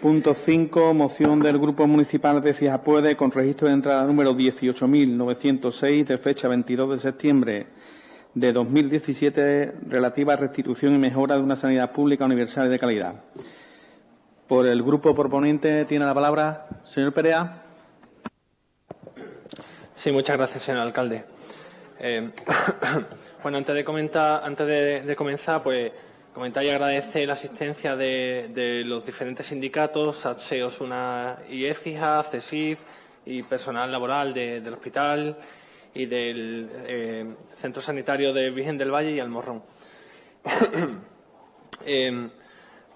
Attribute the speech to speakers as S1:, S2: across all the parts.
S1: Punto 5. Moción del Grupo Municipal de Écija Puede, con registro de entrada número 18.906, de fecha 22 de septiembre de 2017, relativa a restitución y mejora de una sanidad pública universal y de calidad. Por el grupo proponente tiene la palabra señor Perea.
S2: Sí, muchas gracias, señor alcalde. Bueno, antes de comenzar, pues comentar y agradecer la asistencia de los diferentes sindicatos, SATSE, Osuna y Écija, CESIF y personal laboral del hospital y del Centro Sanitario de Virgen del Valle y Almorrón.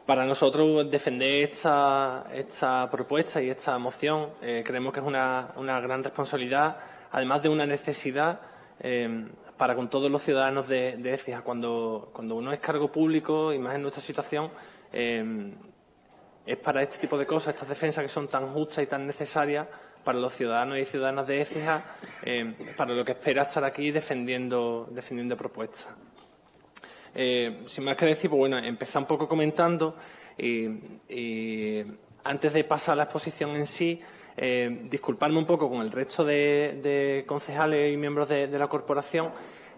S2: Para nosotros defender esta propuesta y esta moción creemos que es una gran responsabilidad, además de una necesidad para con todos los ciudadanos de Écija. Cuando uno es cargo público, y más en nuestra situación, es para este tipo de cosas, estas defensas que son tan justas y tan necesarias para los ciudadanos y ciudadanas de Écija, para lo que espera estar aquí defendiendo propuestas. Sin más que decir, pues bueno, empezar un poco comentando y antes de pasar a la exposición en sí, disculparme un poco con el resto de concejales y miembros de la corporación,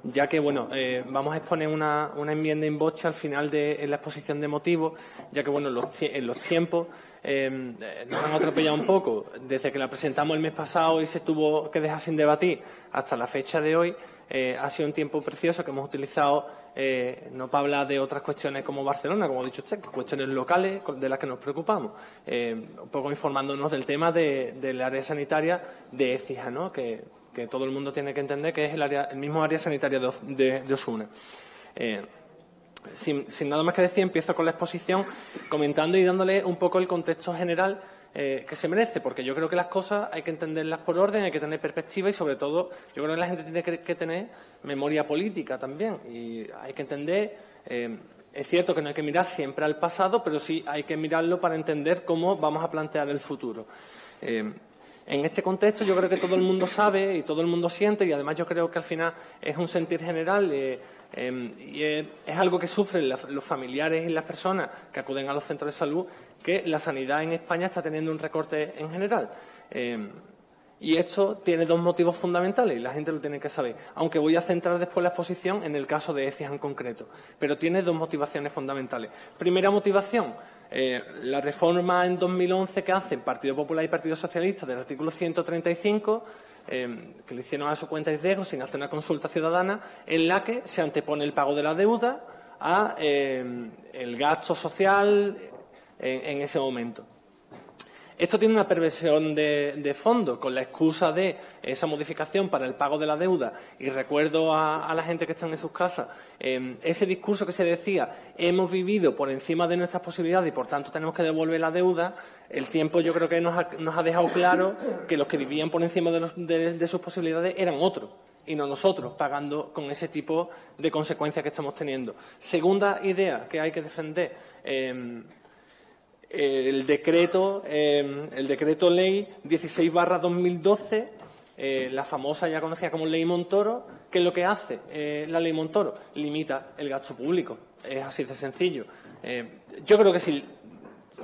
S2: ya que bueno, vamos a exponer una enmienda in voce al final en la exposición de motivos, ya que bueno, en los tiempos nos han atropellado un poco. Desde que la presentamos el mes pasado y se tuvo que dejar sin debatir hasta la fecha de hoy, ha sido un tiempo precioso que hemos utilizado no para hablar de otras cuestiones como Barcelona, como ha dicho usted, cuestiones locales de las que nos preocupamos, un poco informándonos del tema del área sanitaria de Écija, ¿no? que todo el mundo tiene que entender que es el mismo área sanitaria de Osuna. Sin nada más que decir, empiezo con la exposición comentando y dándole un poco el contexto general que se merece, porque yo creo que las cosas hay que entenderlas por orden, hay que tener perspectiva y, sobre todo, yo creo que la gente tiene que tener memoria política también. Y hay que entender, es cierto que no hay que mirar siempre al pasado, pero sí hay que mirarlo para entender cómo vamos a plantear el futuro. En este contexto yo creo que todo el mundo sabe y todo el mundo siente, y además yo creo que al final es un sentir general y es algo que sufren los familiares y las personas que acuden a los centros de salud, que la sanidad en España está teniendo un recorte en general. Y esto tiene dos motivos fundamentales y la gente lo tiene que saber, aunque voy a centrar después la exposición en el caso de Écija en concreto. Pero tiene dos motivaciones fundamentales. Primera motivación, la reforma en 2011 que hacen Partido Popular y Partido Socialista del artículo 135, que lo hicieron a su cuenta y riesgo sin hacer una consulta ciudadana, en la que se antepone el pago de la deuda a el gasto social en ese momento. Esto tiene una perversión de fondo, con la excusa de esa modificación para el pago de la deuda. Y recuerdo a la gente que está en sus casas ese discurso que se decía: hemos vivido por encima de nuestras posibilidades y por tanto tenemos que devolver la deuda. El tiempo yo creo que nos ha dejado claro que los que vivían por encima de sus posibilidades eran otros y no nosotros, pagando con ese tipo de consecuencias que estamos teniendo. Segunda idea que hay que defender, el decreto ley 16/2012, la famosa ya conocida como ley Montoro. ¿Qué es lo que hace la ley Montoro? Limita el gasto público. Es así de sencillo. Yo creo que si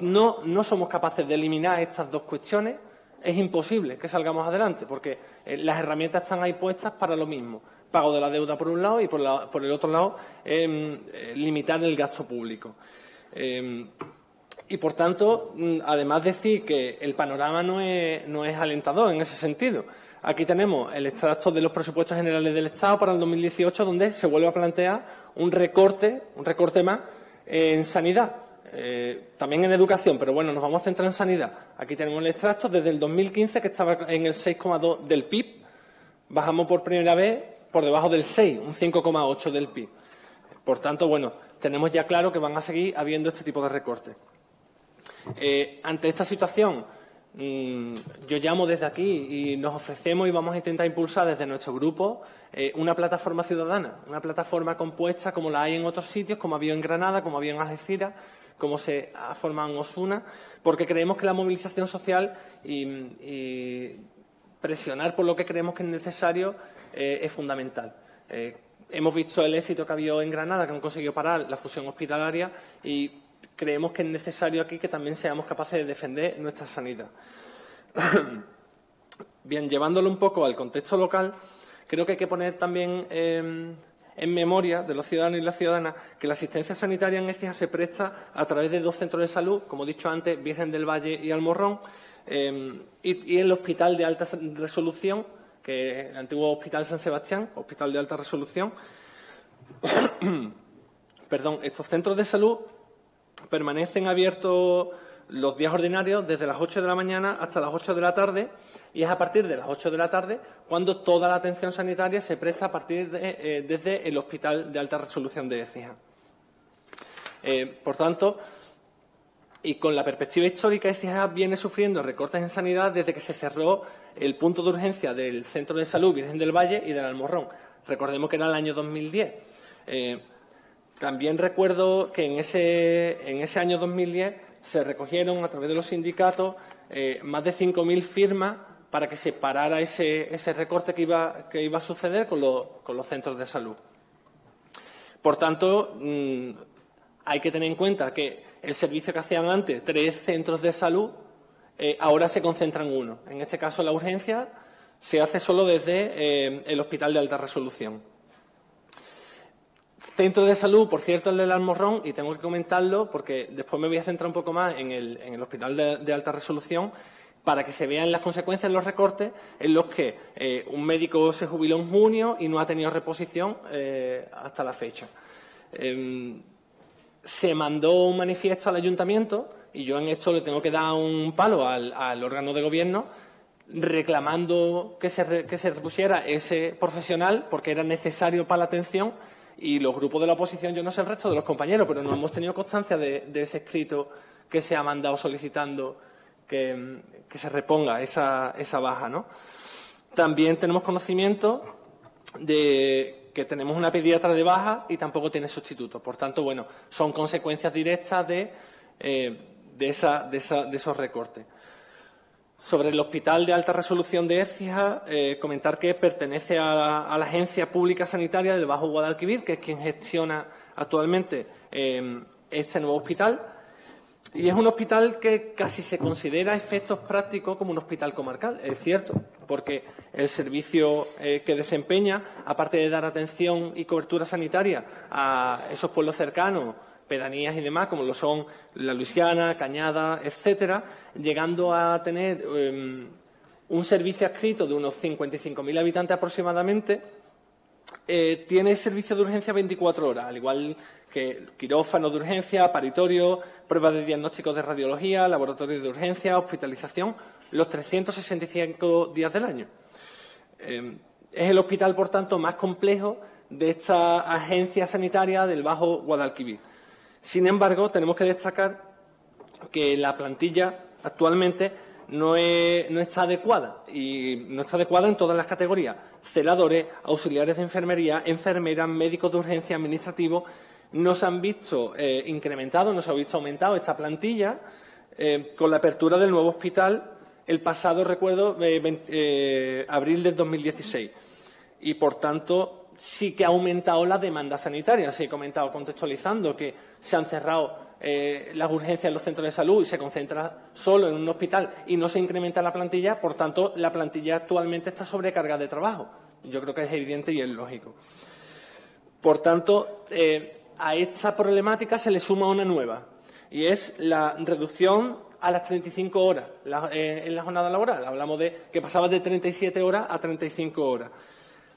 S2: no somos capaces de eliminar estas dos cuestiones, es imposible que salgamos adelante, porque las herramientas están ahí puestas para lo mismo: pago de la deuda por un lado y por el otro lado limitar el gasto público. Y, por tanto, además decir que el panorama no es alentador en ese sentido. Aquí tenemos el extracto de los presupuestos generales del Estado para el 2018, donde se vuelve a plantear un recorte más en sanidad, también en educación, pero bueno, nos vamos a centrar en sanidad. Aquí tenemos el extracto desde el 2015, que estaba en el 6,2 del PIB, bajamos por primera vez por debajo del 6, un 5,8 del PIB. Por tanto, bueno, tenemos ya claro que van a seguir habiendo este tipo de recortes. Ante esta situación, yo llamo desde aquí y nos ofrecemos y vamos a intentar impulsar desde nuestro grupo una plataforma ciudadana, una plataforma compuesta como la hay en otros sitios, como había en Granada, como había en Algeciras, como se ha formado en Osuna, porque creemos que la movilización social y presionar por lo que creemos que es necesario es fundamental. Hemos visto el éxito que ha habido en Granada, que han conseguido parar la fusión hospitalaria, y creemos que es necesario aquí que también seamos capaces de defender nuestra sanidad. Bien, llevándolo un poco al contexto local, creo que hay que poner también en memoria de los ciudadanos y las ciudadanas que la asistencia sanitaria en Écija se presta a través de 2 centros de salud, como he dicho antes, Virgen del Valle y Al Morrón, y el Hospital de Alta Resolución, que es el antiguo Hospital San Sebastián, Hospital de Alta Resolución. Perdón, estos centros de salud permanecen abiertos los días ordinarios desde las 8 de la mañana hasta las 8 de la tarde, y es a partir de las 8 de la tarde cuando toda la atención sanitaria se presta a partir desde el Hospital de Alta Resolución de Écija. Por tanto, y con la perspectiva histórica, Écija viene sufriendo recortes en sanidad desde que se cerró el punto de urgencia del Centro de Salud Virgen del Valle y del Almorrón. Recordemos que era el año 2010. También recuerdo que en ese año 2010 se recogieron a través de los sindicatos más de 5.000 firmas para que se parara ese recorte que iba a suceder con los centros de salud. Por tanto, hay que tener en cuenta que el servicio que hacían antes 3 centros de salud, ahora se concentra en uno. En este caso, la urgencia se hace solo desde el Hospital de Alta Resolución. Centro de salud, por cierto, el del Almorrón, y tengo que comentarlo porque después me voy a centrar un poco más en el Hospital de Alta Resolución para que se vean las consecuencias de los recortes en los que un médico se jubiló en junio y no ha tenido reposición hasta la fecha. Se mandó un manifiesto al ayuntamiento y yo en esto le tengo que dar un palo al órgano de gobierno reclamando que se repusiera ese profesional porque era necesario para la atención, y los grupos de la oposición, yo no sé el resto de los compañeros, pero no hemos tenido constancia de ese escrito que se ha mandado solicitando que se reponga esa baja, ¿no? También tenemos conocimiento de que tenemos una pediatra de baja y tampoco tiene sustituto. Por tanto, bueno, son consecuencias directas de esos recortes. Sobre el Hospital de Alta Resolución de Écija, comentar que pertenece a la Agencia Pública Sanitaria del Bajo Guadalquivir, que es quien gestiona actualmente este nuevo hospital. Y es un hospital que casi se considera a efectos prácticos como un hospital comarcal. Es cierto, porque el servicio que desempeña, aparte de dar atención y cobertura sanitaria a esos pueblos cercanos, pedanías y demás, como lo son La Luisiana, Cañada, etcétera, llegando a tener un servicio adscrito de unos 55.000 habitantes aproximadamente, tiene servicio de urgencia 24 horas, al igual que quirófano de urgencia, paritorio, pruebas de diagnóstico de radiología, laboratorio de urgencia, hospitalización, los 365 días del año. Es el hospital, por tanto, más complejo de esta agencia sanitaria del Bajo Guadalquivir. Sin embargo, tenemos que destacar que la plantilla actualmente no está adecuada, y no está adecuada en todas las categorías: celadores, auxiliares de enfermería, enfermeras, médicos de urgencia, administrativos. No se han visto incrementados, no se ha visto aumentado esta plantilla con la apertura del nuevo hospital el pasado, recuerdo, abril del 2016. Y, por tanto, sí que ha aumentado la demanda sanitaria. Sí he comentado, contextualizando, que se han cerrado las urgencias en los centros de salud y se concentra solo en un hospital y no se incrementa la plantilla. Por tanto, la plantilla actualmente está sobrecargada de trabajo. Yo creo que es evidente y es lógico. Por tanto, a esta problemática se le suma una nueva, y es la reducción a las 35 horas en la jornada laboral. Hablamos de que pasaba de 37 horas a 35 horas,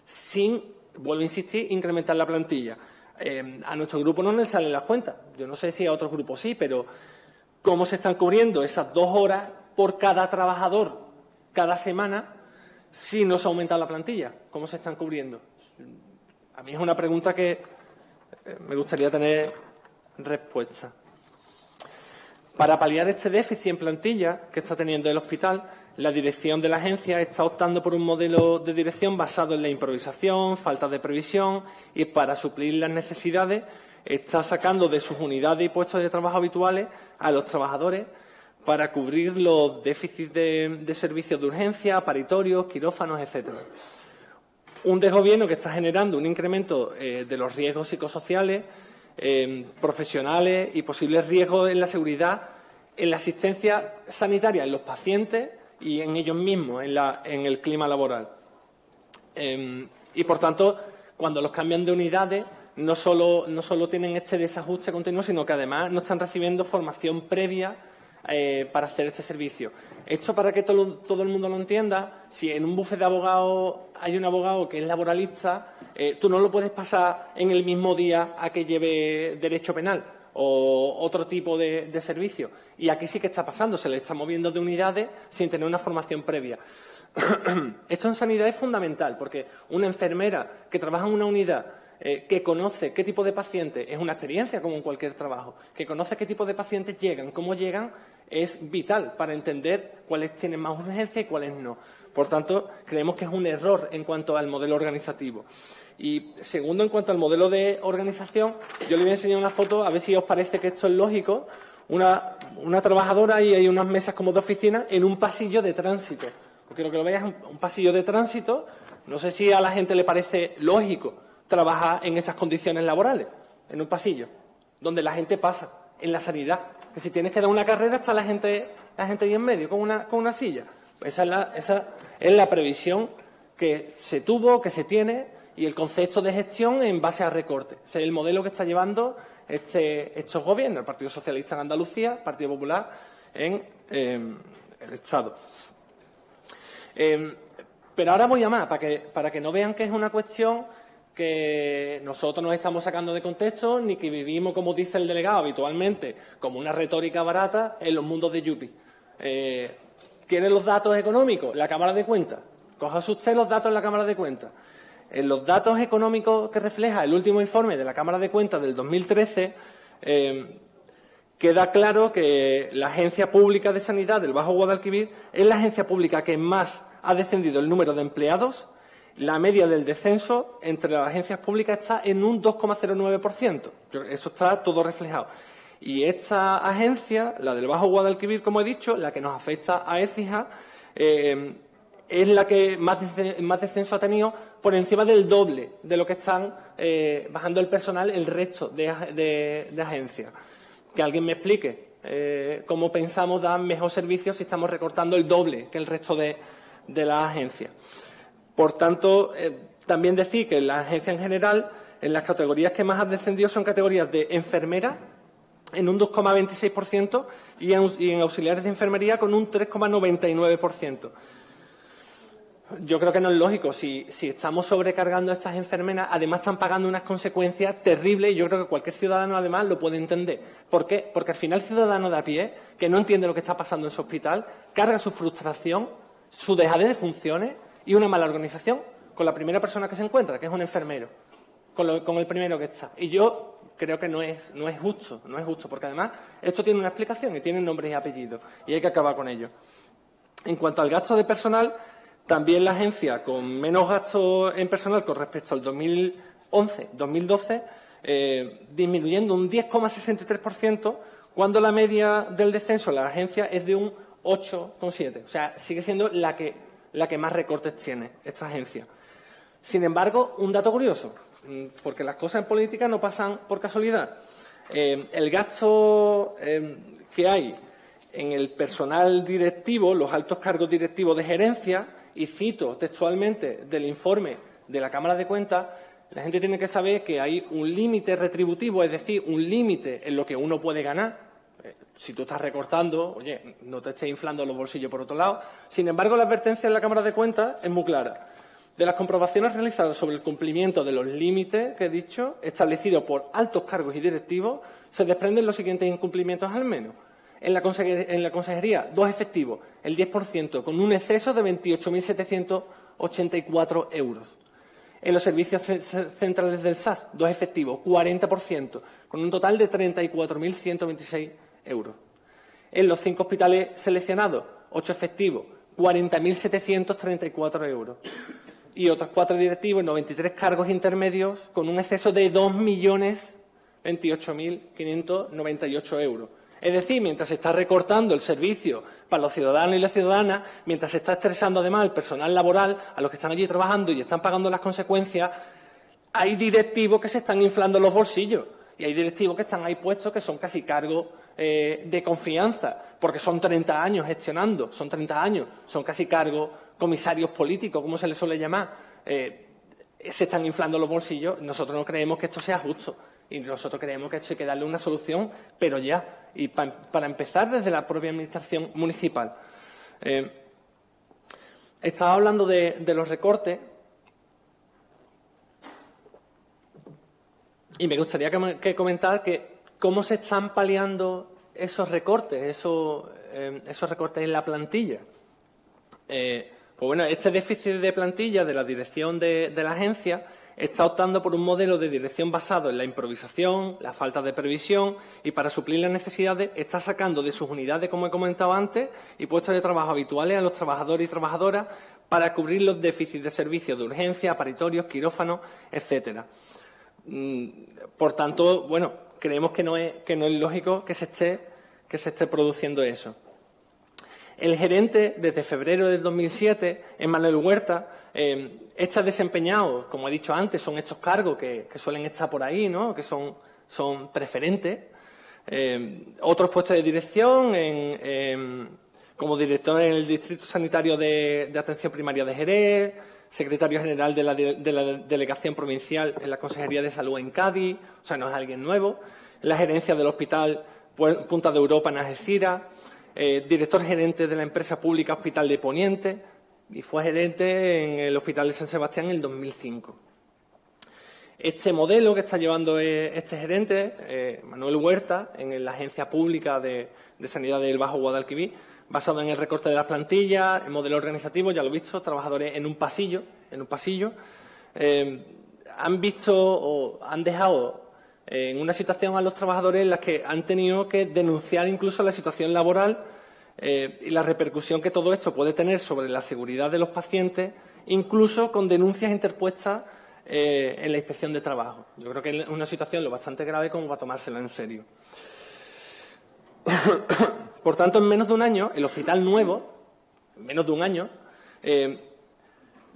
S2: sin, vuelvo a insistir, incrementar la plantilla. A nuestro grupo no le salen las cuentas. Yo no sé si a otros grupos sí, pero ¿cómo se están cubriendo esas 2 horas por cada trabajador cada semana si no se ha aumentado la plantilla? ¿Cómo se están cubriendo? A mí es una pregunta que me gustaría tener respuesta. Para paliar este déficit en plantilla que está teniendo el hospital, la dirección de la agencia está optando por un modelo de dirección basado en la improvisación, falta de previsión, y para suplir las necesidades está sacando de sus unidades y puestos de trabajo habituales a los trabajadores para cubrir los déficits de servicios de urgencia, paritorios, quirófanos, etcétera. Un desgobierno que está generando un incremento de los riesgos psicosociales profesionales y posibles riesgos en la seguridad, en la asistencia sanitaria en los pacientes y en ellos mismos, en el clima laboral. Y, por tanto, cuando los cambian de unidades, no solo tienen este desajuste continuo, sino que además no están recibiendo formación previa para hacer este servicio. Esto, para que todo el mundo lo entienda, si en un bufete de abogados hay un abogado que es laboralista, tú no lo puedes pasar en el mismo día a que lleve derecho penal o otro tipo de servicio. Y aquí sí que está pasando, se le está moviendo de unidades sin tener una formación previa. Esto en sanidad es fundamental, porque una enfermera que trabaja en una unidad que conoce qué tipo de pacientes, es una experiencia como en cualquier trabajo, que conoce qué tipo de pacientes llegan, cómo llegan, es vital para entender cuáles tienen más urgencia y cuáles no. Por tanto, creemos que es un error en cuanto al modelo organizativo. Y segundo, en cuanto al modelo de organización, yo le voy a enseñar una foto, a ver si os parece que esto es lógico. Una trabajadora y hay unas mesas como de oficina en un pasillo de tránsito. Quiero que lo veáis, un pasillo de tránsito. No sé si a la gente le parece lógico trabajar en esas condiciones laborales, en un pasillo, donde la gente pasa, en la sanidad. Que si tienes que dar una carrera, está la gente ahí en medio, con una silla. Pues esa es la previsión que se tuvo, que se tiene, y el concepto de gestión en base a recortes. Ese es el modelo que está llevando estos gobiernos, el Partido Socialista en Andalucía, el Partido Popular en el Estado. Pero ahora voy a más, para que no vean que es una cuestión que nosotros nos estamos sacando de contexto, ni que vivimos, como dice el delegado habitualmente, como una retórica barata en los mundos de Yupi. ¿Quieren los datos económicos? La Cámara de Cuentas. Cójase usted los datos en la Cámara de Cuentas. En los datos económicos que refleja el último informe de la Cámara de Cuentas del 2013, queda claro que la Agencia Pública de Sanidad del Bajo Guadalquivir es la agencia pública que más ha descendido el número de empleados. La media del descenso entre las agencias públicas está en un 2,09%. Eso está todo reflejado. Y esta agencia, la del Bajo Guadalquivir, como he dicho, la que nos afecta a Écija, es la que más descenso ha tenido, por encima del doble de lo que están bajando el personal el resto de agencias. Que alguien me explique cómo pensamos dar mejor servicio si estamos recortando el doble que el resto de las agencias. Por tanto, también decir que en la agencia en general, en las categorías que más han descendido son categorías de enfermera, en un 2,26%, y en auxiliares de enfermería con un 3,99%. Yo creo que no es lógico. Si estamos sobrecargando a estas enfermeras, además están pagando unas consecuencias terribles, y yo creo que cualquier ciudadano además lo puede entender. ¿Por qué? Porque al final el ciudadano de a pie, que no entiende lo que está pasando en su hospital, carga su frustración, su dejadez de funciones y una mala organización con la primera persona que se encuentra, que es un enfermero, con el primero que está. Y yo creo que no es justo, porque además esto tiene una explicación y tiene nombres y apellidos, y hay que acabar con ello. En cuanto al gasto de personal, también la agencia con menos gasto en personal con respecto al 2011-2012, disminuyendo un 10,63%, cuando la media del descenso de la agencia es de un 8,7%. O sea, sigue siendo la que más recortes tiene esta agencia. Sin embargo, un dato curioso, porque las cosas en política no pasan por casualidad. El gasto que hay en el personal directivo, los altos cargos directivos de gerencia, y cito textualmente del informe de la Cámara de Cuentas, la gente tiene que saber que hay un límite retributivo, es decir, un límite en lo que uno puede ganar. Si tú estás recortando, oye, no te estés inflando los bolsillos por otro lado. Sin embargo, la advertencia de la Cámara de Cuentas es muy clara. De las comprobaciones realizadas sobre el cumplimiento de los límites que he dicho, establecidos por altos cargos y directivos, se desprenden los siguientes incumplimientos al menos. En la consejería, dos efectivos, el 10%, con un exceso de 28.784 euros. En los servicios centrales del SAS, dos efectivos, 40%, con un total de 34.126 euros. En los 5 hospitales seleccionados, 8 efectivos, 40.734 euros. Y otros 4 directivos en 93 cargos intermedios, con un exceso de 2.028.598 euros. Es decir, mientras se está recortando el servicio para los ciudadanos y las ciudadanas, mientras se está estresando además el personal laboral, a los que están allí trabajando y están pagando las consecuencias, hay directivos que se están inflando los bolsillos. Y hay directivos que están ahí puestos que son casi cargos de confianza, porque son 30 años gestionando, son 30 años, son casi cargos comisarios políticos, como se les suele llamar. Se están inflando los bolsillos. Nosotros no creemos que esto sea justo y nosotros creemos que esto hay que darle una solución, pero ya, y para empezar desde la propia administración municipal. Estaba hablando de los recortes y me gustaría que comentar que cómo se están paliando esos recortes, esos recortes en la plantilla. Pues bueno, este déficit de plantilla de la dirección de la agencia está optando por un modelo de dirección basado en la improvisación, la falta de previsión y para suplir las necesidades está sacando de sus unidades, como he comentado antes, y puestos de trabajo habituales a los trabajadores y trabajadoras para cubrir los déficits de servicios de urgencia, paritorios, quirófanos, etcétera. Por tanto, bueno, creemos que no es lógico que se esté produciendo eso. El gerente, desde febrero del 2007, Manuel Huerta, está desempeñado, como he dicho antes, son estos cargos que suelen estar por ahí, ¿no?, que son preferentes. Otros puestos de dirección, como director en el Distrito Sanitario de Atención Primaria de Jerez, secretario general de la Delegación Provincial en la Consejería de Salud en Cádiz, o sea, no es alguien nuevo. La gerencia del Hospital Punta de Europa en Algeciras, director gerente de la empresa pública Hospital de Poniente y fue gerente en el Hospital de San Sebastián en el 2005. Este modelo que está llevando este gerente, Manuel Huerta, en la Agencia Pública de Sanidad del Bajo Guadalquivir, basado en el recorte de las plantillas, el modelo organizativo, ya lo he visto, trabajadores en un pasillo, han visto o han dejado en una situación a los trabajadores en la que han tenido que denunciar incluso la situación laboral y la repercusión que todo esto puede tener sobre la seguridad de los pacientes, incluso con denuncias interpuestas en la Inspección de Trabajo. Yo creo que es una situación lo bastante grave como para tomársela en serio. Por tanto, en menos de un año, el hospital nuevo, en menos de un año,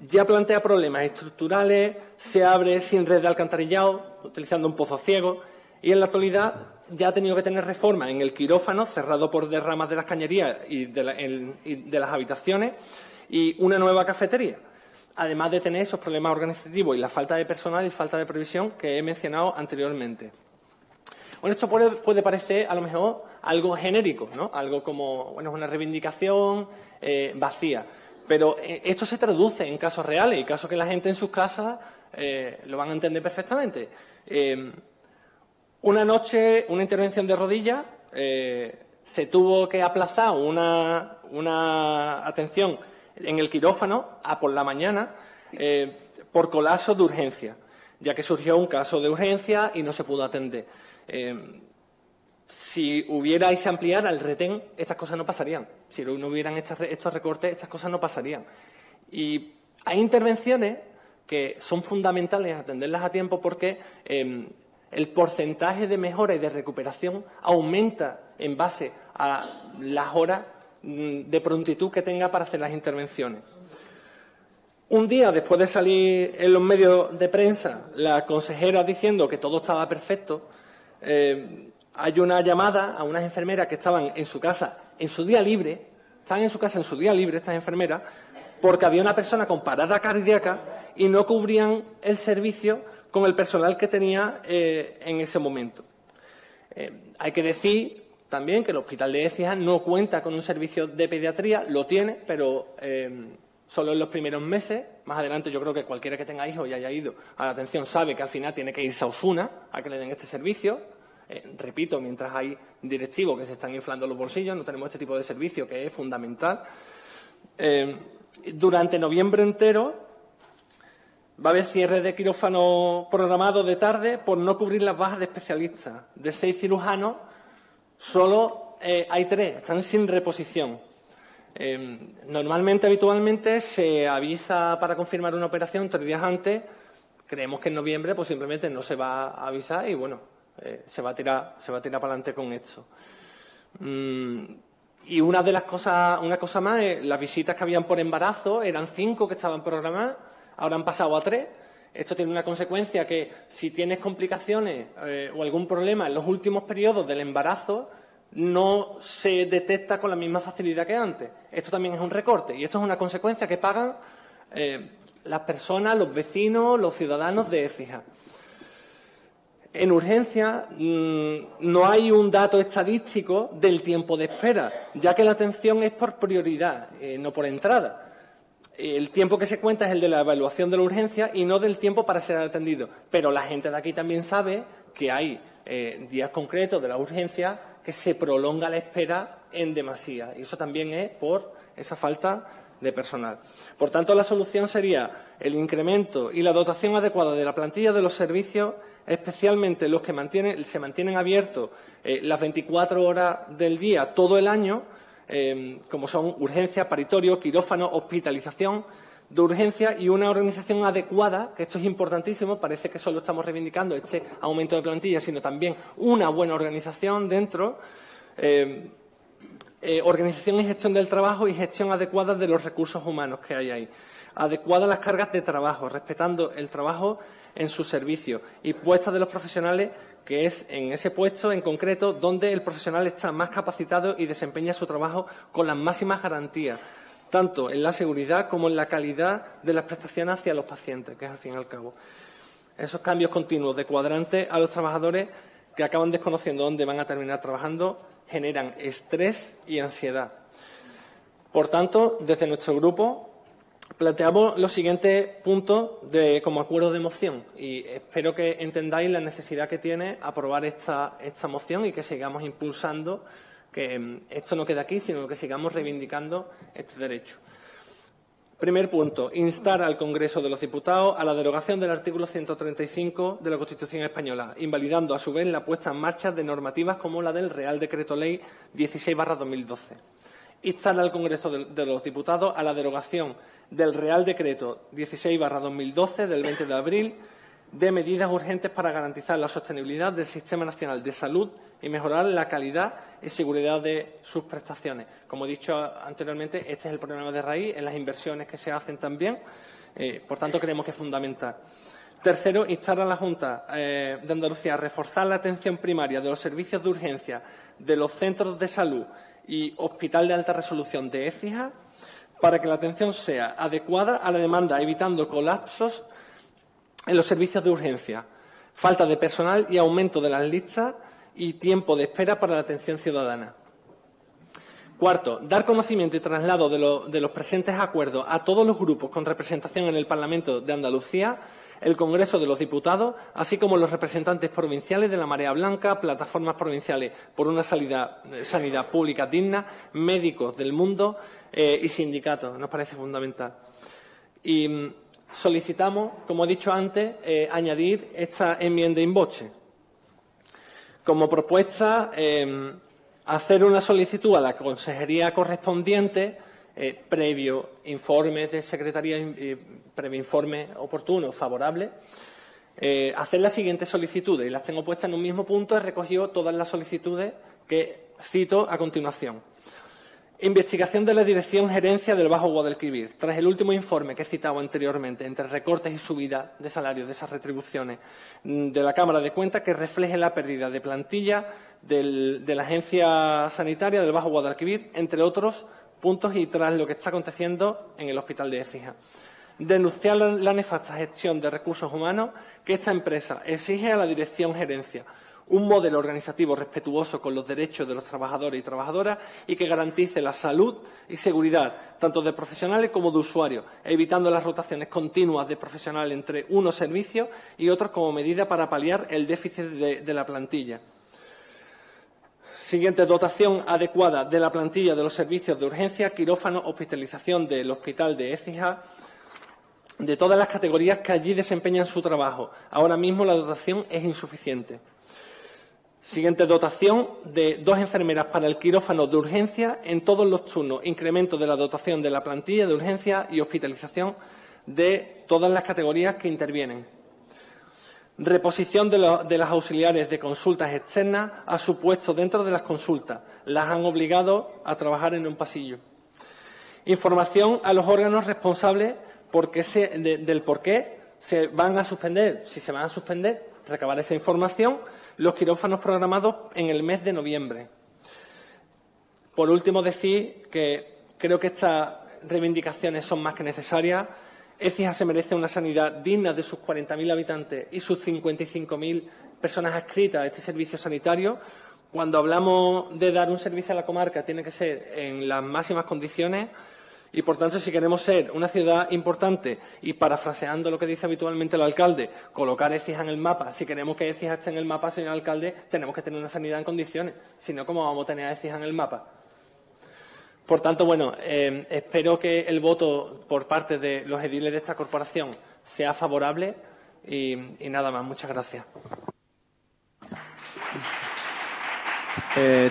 S2: ya plantea problemas estructurales, se abre sin red de alcantarillado, utilizando un pozo ciego, y en la actualidad ya ha tenido que tener reformas en el quirófano, cerrado por derramas de las cañerías y de las habitaciones, y una nueva cafetería, además de tener esos problemas organizativos y la falta de personal y falta de previsión que he mencionado anteriormente. Bueno, esto puede parecer a lo mejor algo genérico, ¿no? Algo como, bueno, es una reivindicación vacía. Pero esto se traduce en casos reales y casos que la gente en sus casas lo van a entender perfectamente. Una noche, una intervención de rodillas, se tuvo que aplazar una atención en el quirófano a por la mañana por colapso de urgencia, ya que surgió un caso de urgencia y no se pudo atender. Si hubiera y se ampliara el retén, estas cosas no pasarían. Si no hubieran estos recortes, estas cosas no pasarían. Y hay intervenciones que son fundamentales atenderlas a tiempo porque el porcentaje de mejora y de recuperación aumenta en base a las horas de prontitud que tenga para hacer las intervenciones. Un día, después de salir en los medios de prensa, la consejera diciendo que todo estaba perfecto, hay una llamada a unas enfermeras que estaban en su casa en su día libre, estas enfermeras, porque había una persona con parada cardíaca y no cubrían el servicio con el personal que tenía en ese momento. Hay que decir también que el Hospital de Écija no cuenta con un servicio de pediatría, lo tiene, pero solo en los primeros meses. Más adelante yo creo que cualquiera que tenga hijos y haya ido a la atención sabe que al final tiene que irse a Osuna a que le den este servicio. Repito, mientras hay directivos que se están inflando los bolsillos, no tenemos este tipo de servicio que es fundamental. Durante noviembre entero va a haber cierre de quirófano programado de tarde por no cubrir las bajas de especialistas. De 6 cirujanos, solo hay 3, están sin reposición. Habitualmente, se avisa para confirmar una operación 3 días antes. Creemos que en noviembre pues simplemente no se va a avisar y, bueno, se va a tirar para adelante con esto. Y una cosa más, las visitas que habían por embarazo, eran 5 que estaban programadas, ahora han pasado a 3. Esto tiene una consecuencia que si tienes complicaciones o algún problema en los últimos periodos del embarazo, no se detecta con la misma facilidad que antes. Esto también es un recorte y esto es una consecuencia que pagan las personas, los vecinos, los ciudadanos de Écija. En urgencia no hay un dato estadístico del tiempo de espera, ya que la atención es por prioridad, no por entrada. El tiempo que se cuenta es el de la evaluación de la urgencia y no del tiempo para ser atendido. Pero la gente de aquí también sabe que hay días concretos de la urgencia que se prolonga la espera en demasía. Y eso también es por esa falta de personal. Por tanto, la solución sería el incremento y la dotación adecuada de la plantilla de los servicios, especialmente los que se mantienen abiertos las 24 horas del día todo el año, como son urgencia, paritorio, quirófano, hospitalización de urgencia y una organización adecuada, que esto es importantísimo, parece que solo estamos reivindicando este aumento de plantilla, sino también una buena organización dentro, organización y gestión del trabajo y gestión adecuada de los recursos humanos que hay ahí. Adecuadas las cargas de trabajo, respetando el trabajo en su servicio y puestas de los profesionales, que es en ese puesto en concreto donde el profesional está más capacitado y desempeña su trabajo con las máximas garantías, tanto en la seguridad como en la calidad de las prestaciones hacia los pacientes, que es al fin y al cabo. Esos cambios continuos de cuadrante a los trabajadores que acaban desconociendo dónde van a terminar trabajando generan estrés y ansiedad. Por tanto, desde nuestro grupo planteamos los siguientes puntos como acuerdo de moción y espero que entendáis la necesidad que tiene aprobar esta moción y que sigamos impulsando que esto no quede aquí, sino que sigamos reivindicando este derecho. Primer punto, instar al Congreso de los Diputados a la derogación del artículo 135 de la Constitución española, invalidando a su vez la puesta en marcha de normativas como la del Real Decreto Ley 16/2012. Instar al Congreso de los Diputados a la derogación del Real Decreto 16/2012 del 20 de abril de medidas urgentes para garantizar la sostenibilidad del Sistema Nacional de Salud y mejorar la calidad y seguridad de sus prestaciones. Como he dicho anteriormente, este es el problema de raíz en las inversiones que se hacen también. Por tanto, creemos que es fundamental. Tercero, instar a la Junta de Andalucía a reforzar la atención primaria de los servicios de urgencia de los centros de salud y Hospital de Alta Resolución de Écija para que la atención sea adecuada a la demanda, evitando colapsos en los servicios de urgencia, falta de personal y aumento de las listas y tiempo de espera para la atención ciudadana. Cuarto, dar conocimiento y traslado de los presentes acuerdos a todos los grupos con representación en el Parlamento de Andalucía, el Congreso de los Diputados, así como los representantes provinciales de la Marea Blanca, plataformas provinciales por una sanidad pública digna, médicos del mundo y sindicatos. Nos parece fundamental. Y solicitamos, como he dicho antes, añadir esta enmienda in voce. Como propuesta, hacer una solicitud a la consejería correspondiente, previo informe de secretaría, previo informe oportuno, favorable, hacer las siguientes solicitudes. Y las tengo puestas en un mismo punto, he recogido todas las solicitudes que cito a continuación. Investigación de la Dirección Gerencia del Bajo Guadalquivir. Tras el último informe que he citado anteriormente, entre recortes y subida de salarios de esas retribuciones de la Cámara de Cuentas, que refleje la pérdida de plantilla de la Agencia Sanitaria del Bajo Guadalquivir, entre otros puntos, y tras lo que está aconteciendo en el Hospital de Écija. Denunciar la nefasta gestión de recursos humanos que esta empresa exige a la Dirección Gerencia. Un modelo organizativo respetuoso con los derechos de los trabajadores y trabajadoras y que garantice la salud y seguridad tanto de profesionales como de usuarios, evitando las rotaciones continuas de profesionales entre unos servicios y otros como medida para paliar el déficit de la plantilla. Siguiente, dotación adecuada de la plantilla de los servicios de urgencia, quirófano, hospitalización del Hospital de Écija, de todas las categorías que allí desempeñan su trabajo. Ahora mismo la dotación es insuficiente. Siguiente, dotación de 2 enfermeras para el quirófano de urgencia en todos los turnos. Incremento de la dotación de la plantilla de urgencia y hospitalización de todas las categorías que intervienen. Reposición de las auxiliares de consultas externas a su puesto dentro de las consultas. Las han obligado a trabajar en un pasillo. Información a los órganos responsables del por qué se van a suspender, si se van a suspender, recabar esa información, los quirófanos programados en el mes de noviembre. Por último, decir que creo que estas reivindicaciones son más que necesarias. Écija se merece una sanidad digna de sus 40.000 habitantes y sus 55.000 personas adscritas a este servicio sanitario. Cuando hablamos de dar un servicio a la comarca, tiene que ser en las máximas condiciones y, por tanto, si queremos ser una ciudad importante y, parafraseando lo que dice habitualmente el alcalde, colocar Écija en el mapa, si queremos que Écija esté en el mapa, señor alcalde, tenemos que tener una sanidad en condiciones. Si no, ¿cómo vamos a tener a Écija en el mapa? Por tanto, bueno, espero que el voto por parte de los ediles de esta corporación sea favorable y nada más. Muchas gracias.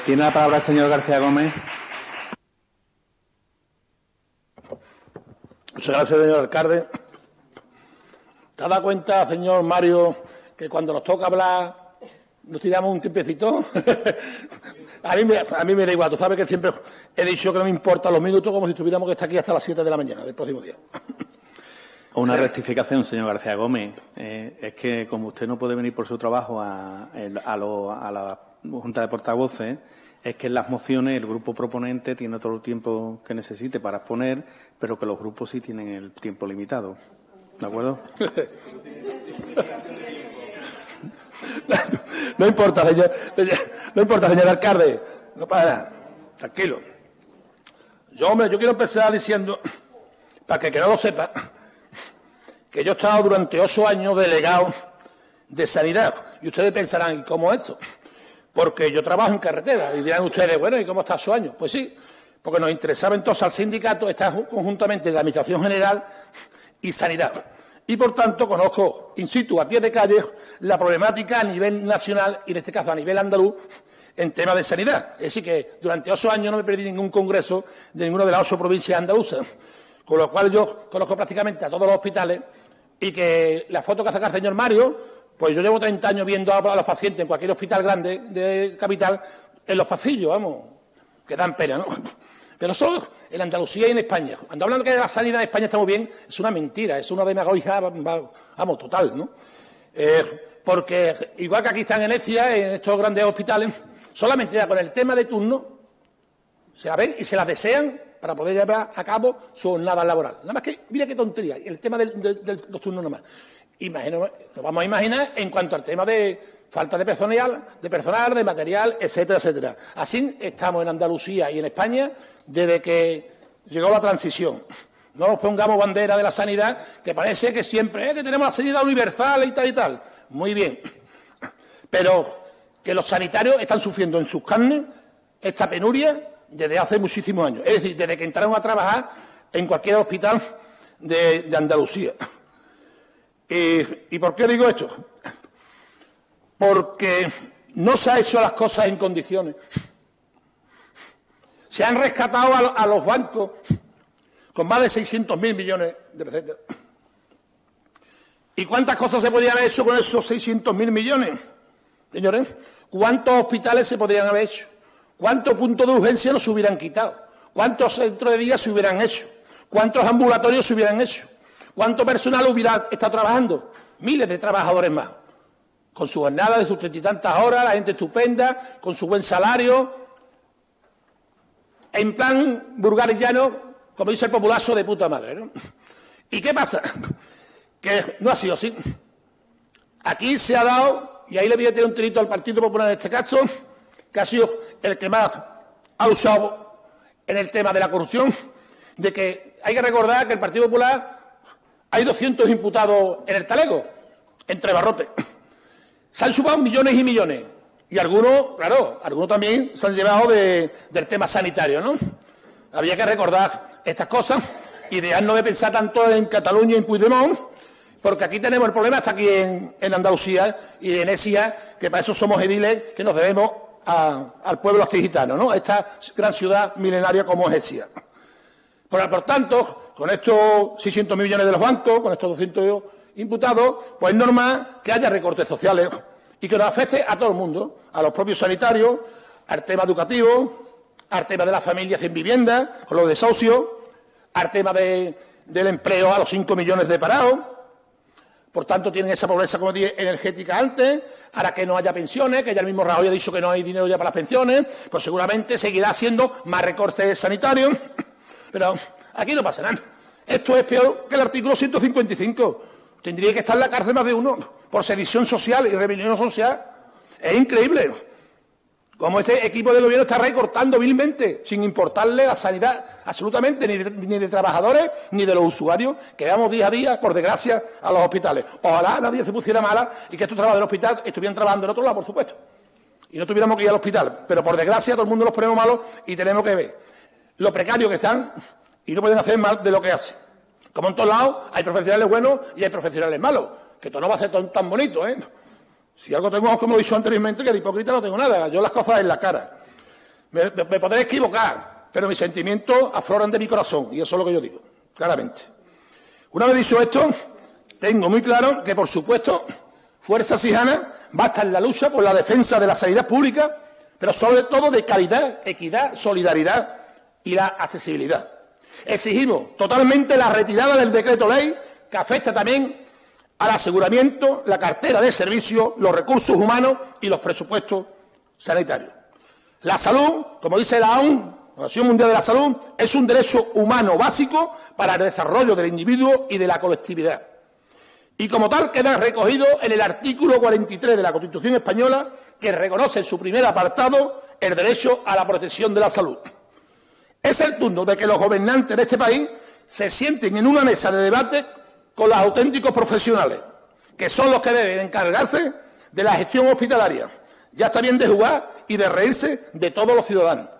S1: Tiene la palabra el señor García Gómez.
S3: Muchas gracias, señor alcalde. ¿Te has dado cuenta, señor Mario, que cuando nos toca hablar nos tiramos un tiempecito? A mí me da igual. Tú sabes que siempre he dicho que no me importan los minutos, como si tuviéramos que estar aquí hasta las 7 de la mañana del próximo día.
S1: Una rectificación, señor García Gómez. Es que como usted no puede venir por su trabajo a la Junta de Portavoces, es que en las mociones el grupo proponente tiene todo el tiempo que necesite para exponer, pero que los grupos sí tienen el tiempo limitado. ¿De acuerdo?
S3: No importa, señor alcalde. No pasa nada. Tranquilo. Yo quiero empezar diciendo, para que no lo sepa, que yo he estado durante 8 años delegado de sanidad. Y ustedes pensarán, ¿y cómo es eso? Porque yo trabajo en carretera. Y dirán ustedes, bueno, ¿y cómo está 8 años? Pues sí, porque nos interesaba entonces al sindicato estar conjuntamente en la Administración General y Sanidad. Y, por tanto, conozco in situ, a pie de calle, la problemática a nivel nacional y, en este caso, a nivel andaluz, en temas de sanidad. Es decir, que durante 8 años no me perdí ningún congreso de ninguna de las 8 provincias andaluzas, con lo cual yo conozco prácticamente a todos los hospitales y que la foto que hace acá el señor Mario, pues yo llevo 30 años viendo a los pacientes en cualquier hospital grande de capital en los pasillos, vamos, que dan pena, ¿no? Pero eso en Andalucía y en España. Cuando hablan de que la sanidad en España está muy bien, es una mentira, es una demagogia, vamos, total, ¿no? Porque igual que aquí están en Écija, en estos grandes hospitales, solamente ya con el tema de turno se la ven y se la desean para poder llevar a cabo su jornada laboral. Nada más que, mira qué tontería, el tema de los turnos nomás. Nos vamos a imaginar en cuanto al tema de falta de personal, de material, etcétera, etcétera. Así estamos en Andalucía y en España desde que llegó la transición. No nos pongamos bandera de la sanidad, que parece que siempre que tenemos la sanidad universal y tal y tal. Muy bien. Pero que los sanitarios están sufriendo en sus carnes esta penuria desde hace muchísimos años. Es decir, desde que entraron a trabajar en cualquier hospital de Andalucía. ¿Y por qué digo esto? Porque no se han hecho las cosas en condiciones. Se han rescatado a los bancos con más de 600.000 millones de pesetas. ¿Y cuántas cosas se podían haber hecho con esos 600.000 millones? Señores, ¿cuántos hospitales se podrían haber hecho? ¿Cuántos puntos de urgencia nos hubieran quitado? ¿Cuántos centros de día se hubieran hecho? ¿Cuántos ambulatorios se hubieran hecho? ¿Cuánto personal hubiera estado trabajando? Miles de trabajadores más. Con su jornada de sus 30 y tantas horas, la gente estupenda, con su buen salario, en plan vulgar y llano, como dice el populazo, de puta madre, ¿no? ¿Y qué pasa? Que no ha sido así. Aquí se ha dado, y ahí le voy a tirar un tirito al Partido Popular en este caso, que ha sido el que más ha usado en el tema de la corrupción, de que hay que recordar que el Partido Popular hay 200 imputados en el talego, entre barrotes. Se han sumado millones y millones. Y algunos, claro, algunos también se han llevado del tema sanitario, ¿no? Habría que recordar estas cosas y dejarnos de pensar tanto en Cataluña y en Puigdemont, porque aquí tenemos el problema hasta aquí en Andalucía y en Écija, que para eso somos ediles que nos debemos al pueblo astigitano, ¿no? A esta gran ciudad milenaria como es Écija. Por tanto, con estos 600.000 millones de los bancos, con estos 200 imputados, pues es normal que haya recortes sociales y que nos afecte a todo el mundo, a los propios sanitarios, al tema educativo, al tema de las familias sin vivienda, con los desahucios, al tema del empleo a los 5 millones de parados, por tanto tienen esa pobreza, como dije, energética antes. Ahora que no haya pensiones, que ya el mismo Rajoy ha dicho que no hay dinero ya para las pensiones, pues seguramente seguirá haciendo más recortes sanitarios. Pero aquí no pasa nada. Esto es peor que el artículo 155. Tendría que estar en la cárcel más de uno por sedición social y rebelión social. Es increíble cómo este equipo de gobierno está recortando vilmente, sin importarle la sanidad absolutamente, ni de trabajadores ni de los usuarios que vamos día a día, por desgracia, a los hospitales. Ojalá nadie se pusiera mala y que estos trabajadores del hospital estuvieran trabajando en otro lado, por supuesto, y no tuviéramos que ir al hospital. Pero por desgracia todo el mundo los ponemos malos y tenemos que ver lo precario que están y no pueden hacer más de lo que hacen. Como en todos lados hay profesionales buenos y hay profesionales malos, que todo no va a ser tan bonito, ¿eh? Si algo tengo, como lo he dicho anteriormente, que de hipócrita no tengo nada. Yo las cosas en la cara. Me podré equivocar, pero mis sentimientos afloran de mi corazón, y eso es lo que yo digo, claramente. Una vez dicho esto, tengo muy claro que, por supuesto, Fuerza Sijana va a estar en la lucha por la defensa de la sanidad pública, pero sobre todo de calidad, equidad, solidaridad y la accesibilidad. Exigimos totalmente la retirada del decreto ley, que afecta también al aseguramiento, la cartera de servicios, los recursos humanos y los presupuestos sanitarios. La salud, como dice la OMS, la Organización Mundial de la Salud, es un derecho humano básico para el desarrollo del individuo y de la colectividad. Y como tal queda recogido en el artículo 43 de la Constitución española, que reconoce en su primer apartado el derecho a la protección de la salud. Es el turno de que los gobernantes de este país se sienten en una mesa de debate con los auténticos profesionales, que son los que deben encargarse de la gestión hospitalaria. Ya está bien de jugar y de reírse de todos los ciudadanos.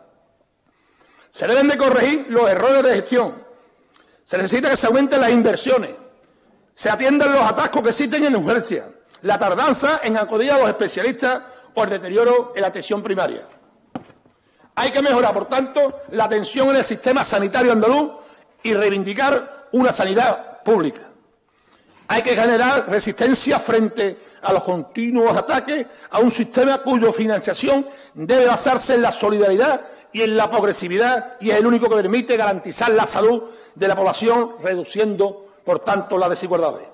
S3: Se deben de corregir los errores de gestión. Se necesita que se aumenten las inversiones, se atiendan los atascos que existen en urgencia, la tardanza en acudir a los especialistas o el deterioro en la atención primaria. Hay que mejorar, por tanto, la atención en el sistema sanitario andaluz y reivindicar una sanidad pública. Hay que generar resistencia frente a los continuos ataques a un sistema cuya financiación debe basarse en la solidaridad y en la progresividad, y es el único que permite garantizar la salud de la población, reduciendo, por tanto, las desigualdades.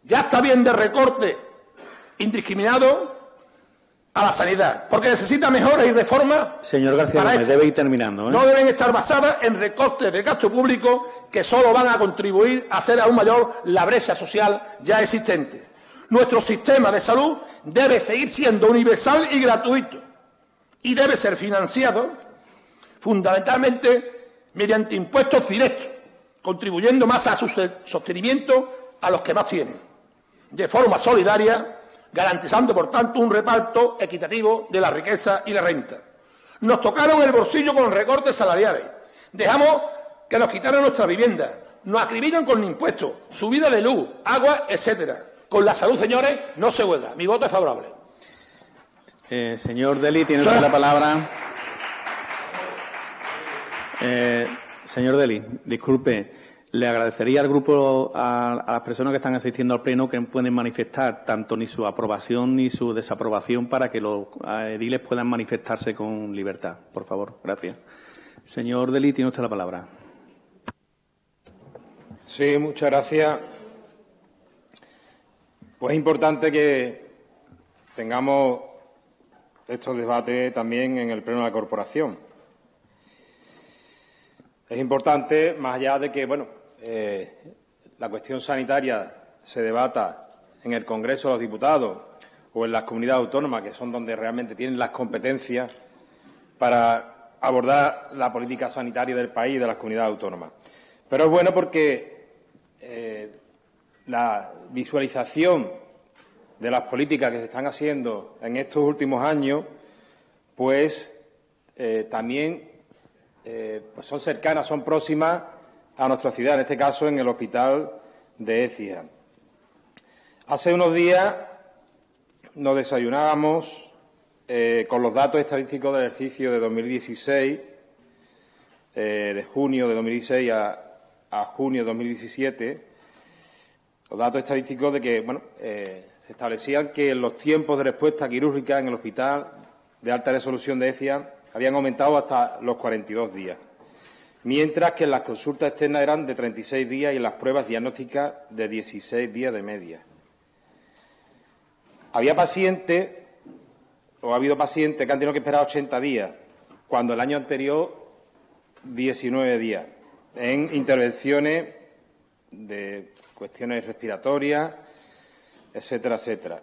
S3: Ya está bien de recorte indiscriminado a la sanidad, porque necesita mejoras y reformas.
S1: Señor García Gómez, debe ir terminando, ¿eh?
S3: No deben estar basadas en recortes de gasto público que solo van a contribuir a hacer aún mayor la brecha social ya existente. Nuestro sistema de salud debe seguir siendo universal y gratuito y debe ser financiado fundamentalmente mediante impuestos directos, contribuyendo más a su sostenimiento a los que más tienen, de forma solidaria, garantizando, por tanto, un reparto equitativo de la riqueza y la renta. Nos tocaron el bolsillo con recortes salariales, dejamos que nos quitaran nuestra vivienda, nos acribillan con impuestos, subida de luz, agua, etcétera. Con la salud, señores, no se juega. Mi voto es favorable.
S1: Señor Deli, tiene usted la palabra. Señor Deli, disculpe, le agradecería al grupo, a las personas que están asistiendo al pleno, que pueden manifestar tanto ni su aprobación ni su desaprobación para que los ediles puedan manifestarse con libertad. Por favor, gracias. Señor Deli, tiene usted la palabra.
S4: Sí, muchas gracias. Pues es importante que tengamos estos debates también en el pleno de la corporación. Es importante, más allá de que, la cuestión sanitaria se debata en el Congreso de los Diputados o en las comunidades autónomas, que son donde realmente tienen las competencias para abordar la política sanitaria del país y de las comunidades autónomas. Pero es bueno porque la visualización de las políticas que se están haciendo en estos últimos años, también son cercanas, son próximas a nuestra ciudad, en este caso en el hospital de Écija. Hace unos días nos desayunábamos con los datos estadísticos del ejercicio de 2016, de junio de 2016 a junio de 2017, los datos estadísticos de que se establecían que los tiempos de respuesta quirúrgica en el hospital de alta resolución de Écija habían aumentado hasta los 42 días, mientras que en las consultas externas eran de 36 días y en las pruebas diagnósticas de 16 días de media. Había pacientes, o ha habido pacientes que han tenido que esperar 80 días, cuando el año anterior 19 días, en intervenciones de cuestiones respiratorias, etcétera, etcétera.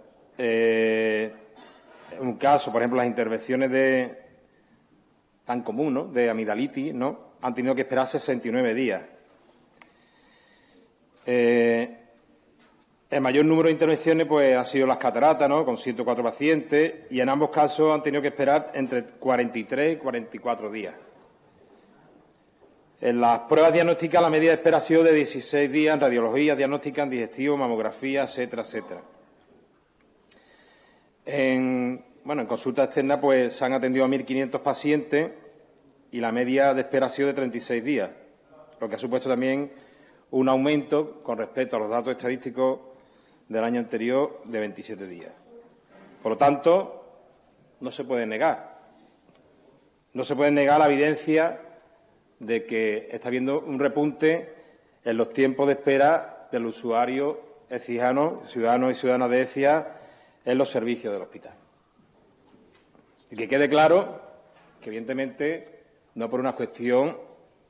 S4: Un caso, por ejemplo, las intervenciones tan común, ¿no?, de amigdalitis, ¿no?, han tenido que esperar 69 días. El mayor número de intervenciones pues ha sido las cataratas, ¿no?, con 104 pacientes, y en ambos casos han tenido que esperar entre 43 y 44 días. En las pruebas diagnósticas la media de espera ha sido de 16 días en radiología, diagnóstica, en digestivo, mamografía, etcétera, etcétera. En consulta externa pues se han atendido a 1.500 pacientes y la media de espera ha sido de 36 días, lo que ha supuesto también un aumento con respecto a los datos estadísticos del año anterior de 27 días. Por lo tanto, no se puede negar la evidencia de que está habiendo un repunte en los tiempos de espera del usuario ecijano, ciudadanos y ciudadanas de Écija, en los servicios del hospital. Y que quede claro que, evidentemente, no por una cuestión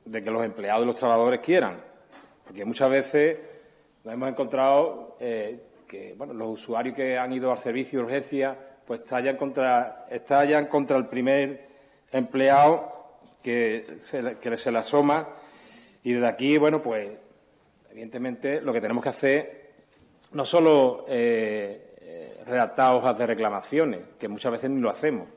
S4: de que los empleados y los trabajadores quieran, porque muchas veces nos hemos encontrado que los usuarios que han ido al servicio de urgencia pues estallan contra el primer empleado que se le asoma, y desde aquí, pues evidentemente lo que tenemos que hacer no solo redactar hojas de reclamaciones, que muchas veces ni lo hacemos,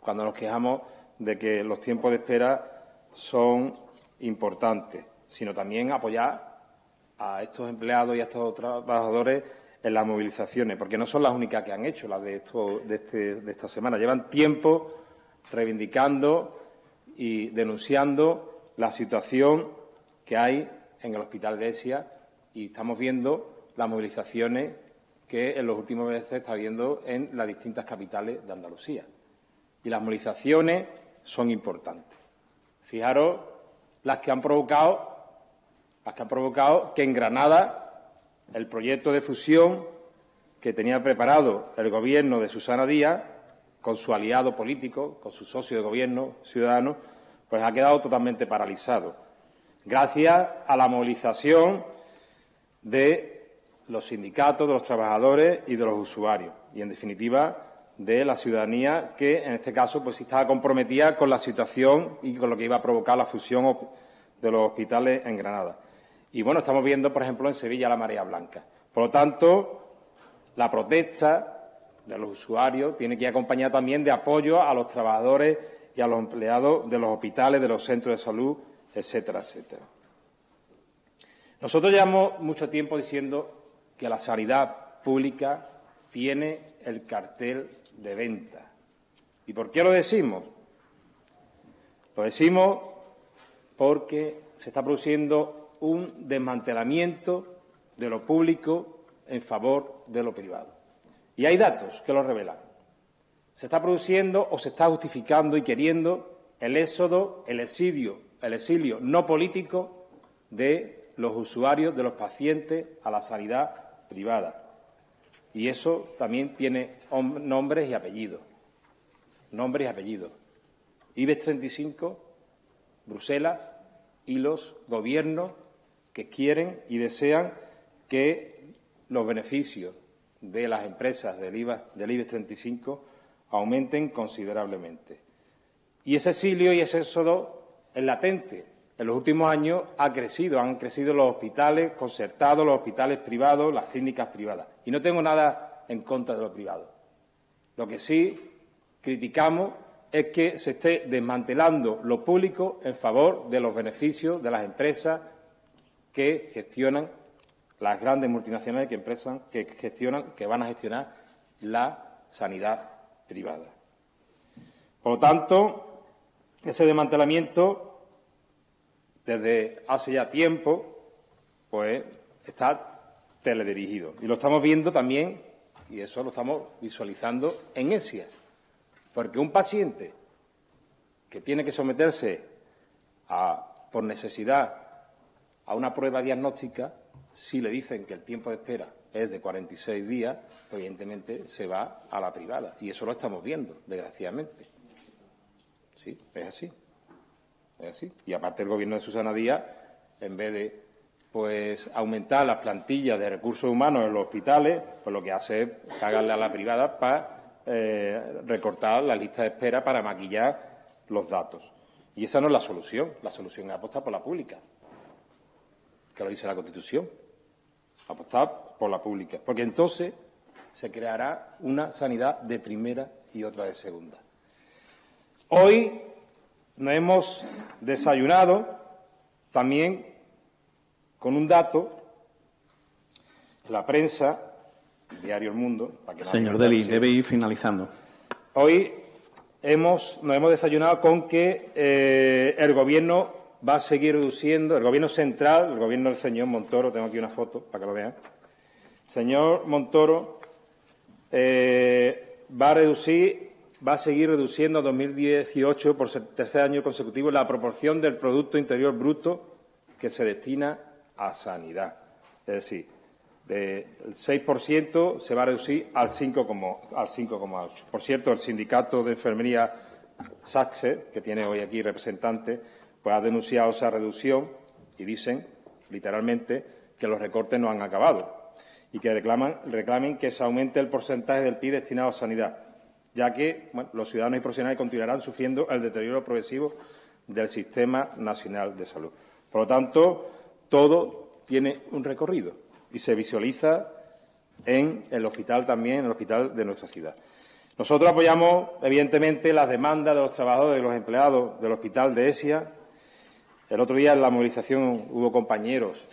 S4: cuando nos quejamos de que los tiempos de espera son importantes, sino también apoyar a estos empleados y a estos trabajadores en las movilizaciones, porque no son las únicas que han hecho, las de esta semana. Llevan tiempo reivindicando y denunciando la situación que hay en el hospital de Écija, y estamos viendo las movilizaciones que en los últimos meses está habiendo en las distintas capitales de Andalucía. Y las movilizaciones son importantes. Fijaros las que han provocado que en Granada el proyecto de fusión que tenía preparado el Gobierno de Susana Díaz con su aliado político, con su socio de Gobierno, Ciudadanos, pues ha quedado totalmente paralizado, gracias a la movilización de los sindicatos, de los trabajadores y de los usuarios, y, en definitiva, de la ciudadanía, que, en este caso, pues sí estaba comprometida con la situación y con lo que iba a provocar la fusión de los hospitales en Granada. Y, estamos viendo, por ejemplo, en Sevilla la marea blanca. Por lo tanto, la protesta de los usuarios tiene que ir acompañada también de apoyo a los trabajadores y a los empleados de los hospitales, de los centros de salud, etcétera, etcétera. Nosotros llevamos mucho tiempo diciendo que la sanidad pública tiene el cartel de venta. ¿Y por qué lo decimos? Lo decimos porque se está produciendo un desmantelamiento de lo público en favor de lo privado. Y hay datos que lo revelan. Se está produciendo o se está justificando y queriendo el éxodo, el exilio no político de los usuarios, de los pacientes, a la sanidad privada. Y eso también tiene nombres y apellidos. IBEX 35, Bruselas y los gobiernos que quieren y desean que los beneficios de las empresas del IBEX 35 aumenten considerablemente. Y ese exilio y ese éxodo es latente. En los últimos años han crecido los hospitales concertados, los hospitales privados, las clínicas privadas. Y no tengo nada en contra de lo privado. Lo que sí criticamos es que se esté desmantelando lo público en favor de los beneficios de las empresas que gestionan, las grandes multinacionales que van a gestionar la sanidad privada. Por lo tanto, ese desmantelamiento, desde hace ya tiempo, pues está teledirigido. Y lo estamos viendo también, y eso lo estamos visualizando en Écija. Porque un paciente que tiene que someterse por necesidad a una prueba diagnóstica, si le dicen que el tiempo de espera es de 46 días, evidentemente se va a la privada. Y eso lo estamos viendo, desgraciadamente. Sí, es así. Es así. Y aparte el Gobierno de Susana Díaz, en vez de aumentar las plantillas de recursos humanos en los hospitales, pues lo que hace es pagarle a la privada para recortar la lista de espera para maquillar los datos. Y esa no es la solución. La solución es apostar por la pública, que lo dice la Constitución. Apostar por la pública, porque entonces se creará una sanidad de primera y otra de segunda. Hoy nos hemos desayunado también con un dato en la prensa, el diario El Mundo. Para que
S1: Señor Deli, debe ir finalizando.
S4: Hoy nos hemos desayunado con que el Gobierno va a seguir reduciendo, el Gobierno central, el Gobierno del señor Montoro, tengo aquí una foto para que lo vean. El señor Montoro va a seguir reduciendo en 2018 por tercer año consecutivo la proporción del Producto Interior Bruto que se destina a sanidad. Es decir, del 6% se va a reducir al 5,8%. Por cierto, el sindicato de enfermería SACSE, que tiene hoy aquí representante, pues ha denunciado esa reducción y dicen, literalmente, que los recortes no han acabado y que reclamen que se aumente el porcentaje del PIB destinado a sanidad, ya que los ciudadanos y profesionales continuarán sufriendo el deterioro progresivo del Sistema Nacional de Salud. Por lo tanto, todo tiene un recorrido y se visualiza en el hospital también, en el hospital de nuestra ciudad. Nosotros apoyamos, evidentemente, las demandas de los trabajadores y los empleados del hospital de Écija. El otro día en la movilización hubo compañeros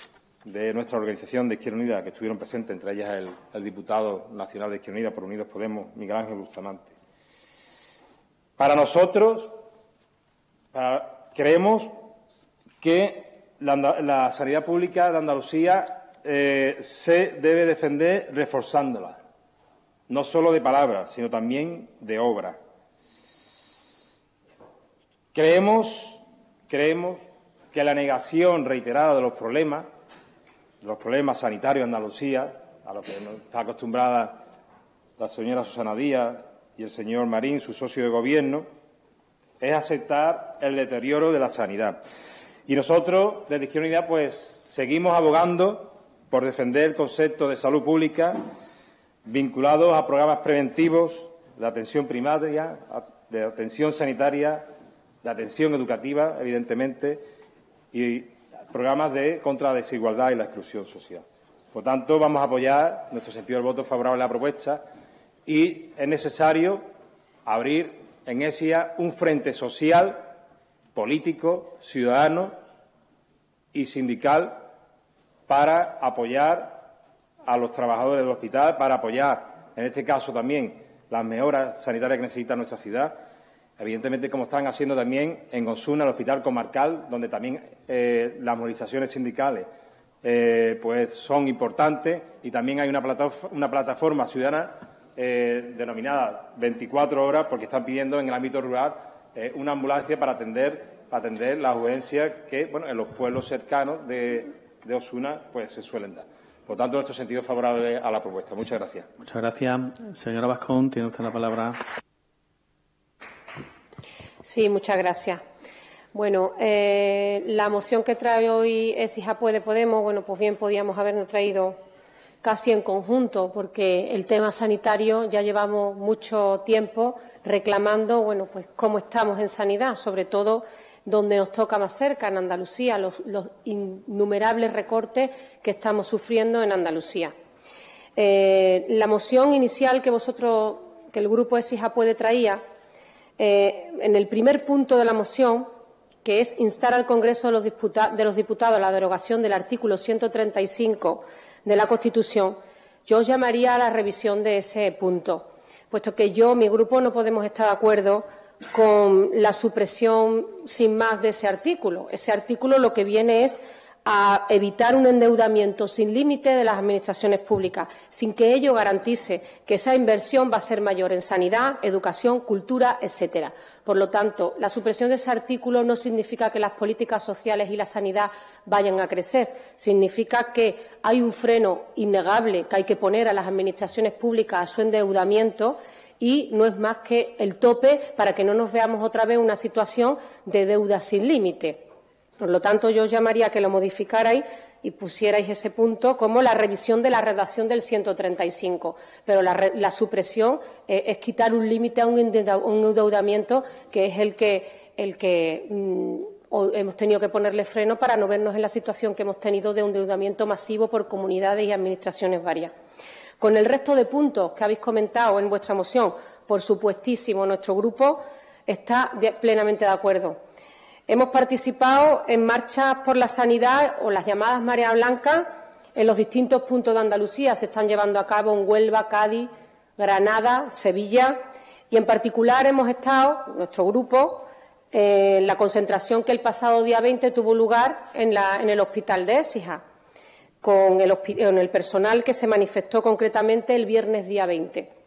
S4: de nuestra organización de Izquierda Unida que estuvieron presentes, entre ellas el diputado nacional de Izquierda Unida por Unidos Podemos, Miguel Ángel Bustamante. Para nosotros, creemos que la sanidad pública de Andalucía se debe defender reforzándola, no solo de palabras, sino también de obra. Creemos que la negación reiterada de los problemas sanitarios de Andalucía, a lo que está acostumbrada la señora Susana Díaz y el señor Marín, su socio de gobierno, es aceptar el deterioro de la sanidad. Y nosotros, desde Izquierda Unida, pues seguimos abogando por defender el concepto de salud pública vinculados a programas preventivos de atención primaria, de atención sanitaria, de atención educativa, evidentemente, y programas contra la desigualdad y la exclusión social. Por tanto, vamos a apoyar nuestro sentido del voto favorable a la propuesta y es necesario abrir en Écija un frente social, político, ciudadano y sindical para apoyar a los trabajadores del hospital, para apoyar, en este caso también, las mejoras sanitarias que necesita nuestra ciudad, evidentemente como están haciendo también en Osuna, el hospital comarcal, donde también las movilizaciones sindicales pues son importantes y también hay una plataforma ciudadana denominada 24 horas, porque están pidiendo en el ámbito rural una ambulancia para atender las urgencias que en los pueblos cercanos de Osuna pues se suelen dar. Por tanto, nuestro sentido favorable a la propuesta. Muchas gracias.
S1: Muchas gracias. Señora Bascón, tiene usted la palabra.
S5: Sí, muchas gracias. Bueno, la moción que trae hoy Écija Puede Podemos, pues bien podíamos habernos traído casi en conjunto, porque el tema sanitario ya llevamos mucho tiempo reclamando, pues cómo estamos en sanidad, sobre todo donde nos toca más cerca, en Andalucía, los innumerables recortes que estamos sufriendo en Andalucía. La moción inicial que el Grupo Écija Puede traía, en el primer punto de la moción, que es instar al Congreso de los Diputados a la derogación del artículo 135 de la Constitución, yo os llamaría a la revisión de ese punto, puesto que mi grupo, no podemos estar de acuerdo con la supresión sin más de ese artículo. Ese artículo lo que viene es a evitar un endeudamiento sin límite de las administraciones públicas, sin que ello garantice que esa inversión va a ser mayor en sanidad, educación, cultura, etcétera. Por lo tanto, la supresión de ese artículo no significa que las políticas sociales y la sanidad vayan a crecer, significa que hay un freno innegable que hay que poner a las administraciones públicas a su endeudamiento y no es más que el tope para que no nos veamos otra vez en una situación de deuda sin límite. Por lo tanto, yo os llamaría a que lo modificarais y pusierais ese punto como la revisión de la redacción del 135. Pero la supresión es quitar un límite a un endeudamiento que es el que hemos tenido que ponerle freno para no vernos en la situación que hemos tenido de un endeudamiento masivo por comunidades y administraciones varias. Con el resto de puntos que habéis comentado en vuestra moción, por supuestísimo, nuestro grupo está plenamente de acuerdo. Hemos participado en marchas por la sanidad o las llamadas Marea Blanca en los distintos puntos de Andalucía. Se están llevando a cabo en Huelva, Cádiz, Granada, Sevilla y, en particular, hemos estado, nuestro grupo, en la concentración que el pasado día 20 tuvo lugar en el hospital de Écija, con el personal que se manifestó concretamente el viernes día 20.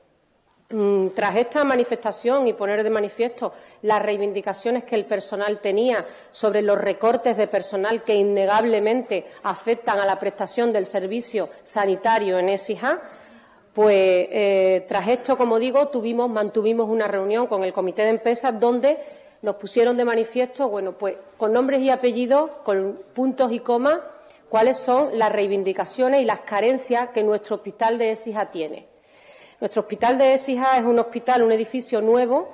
S5: Tras esta manifestación y poner de manifiesto las reivindicaciones que el personal tenía sobre los recortes de personal que innegablemente afectan a la prestación del servicio sanitario en Écija, pues tras esto, como digo, mantuvimos una reunión con el Comité de Empresas donde nos pusieron de manifiesto, bueno, pues con nombres y apellidos, con puntos y comas, cuáles son las reivindicaciones y las carencias que nuestro hospital de Écija tiene. Nuestro hospital de Écija es un edificio nuevo,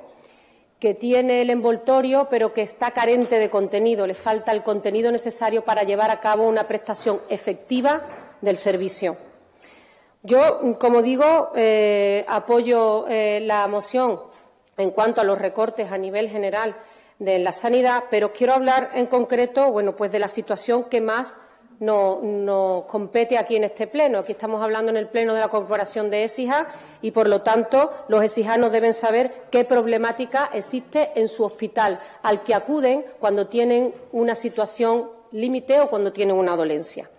S5: que tiene el envoltorio, pero que está carente de contenido. Le falta el contenido necesario para llevar a cabo una prestación efectiva del servicio. Yo, como digo, apoyo la moción en cuanto a los recortes a nivel general de la sanidad, pero quiero hablar en concreto, bueno, pues de la situación que más nos compete aquí en este pleno. Aquí estamos hablando en el pleno de la Corporación de Écija y, por lo tanto, los exijanos deben saber qué problemática existe en su hospital, al que acuden cuando tienen una situación límite o cuando tienen una dolencia.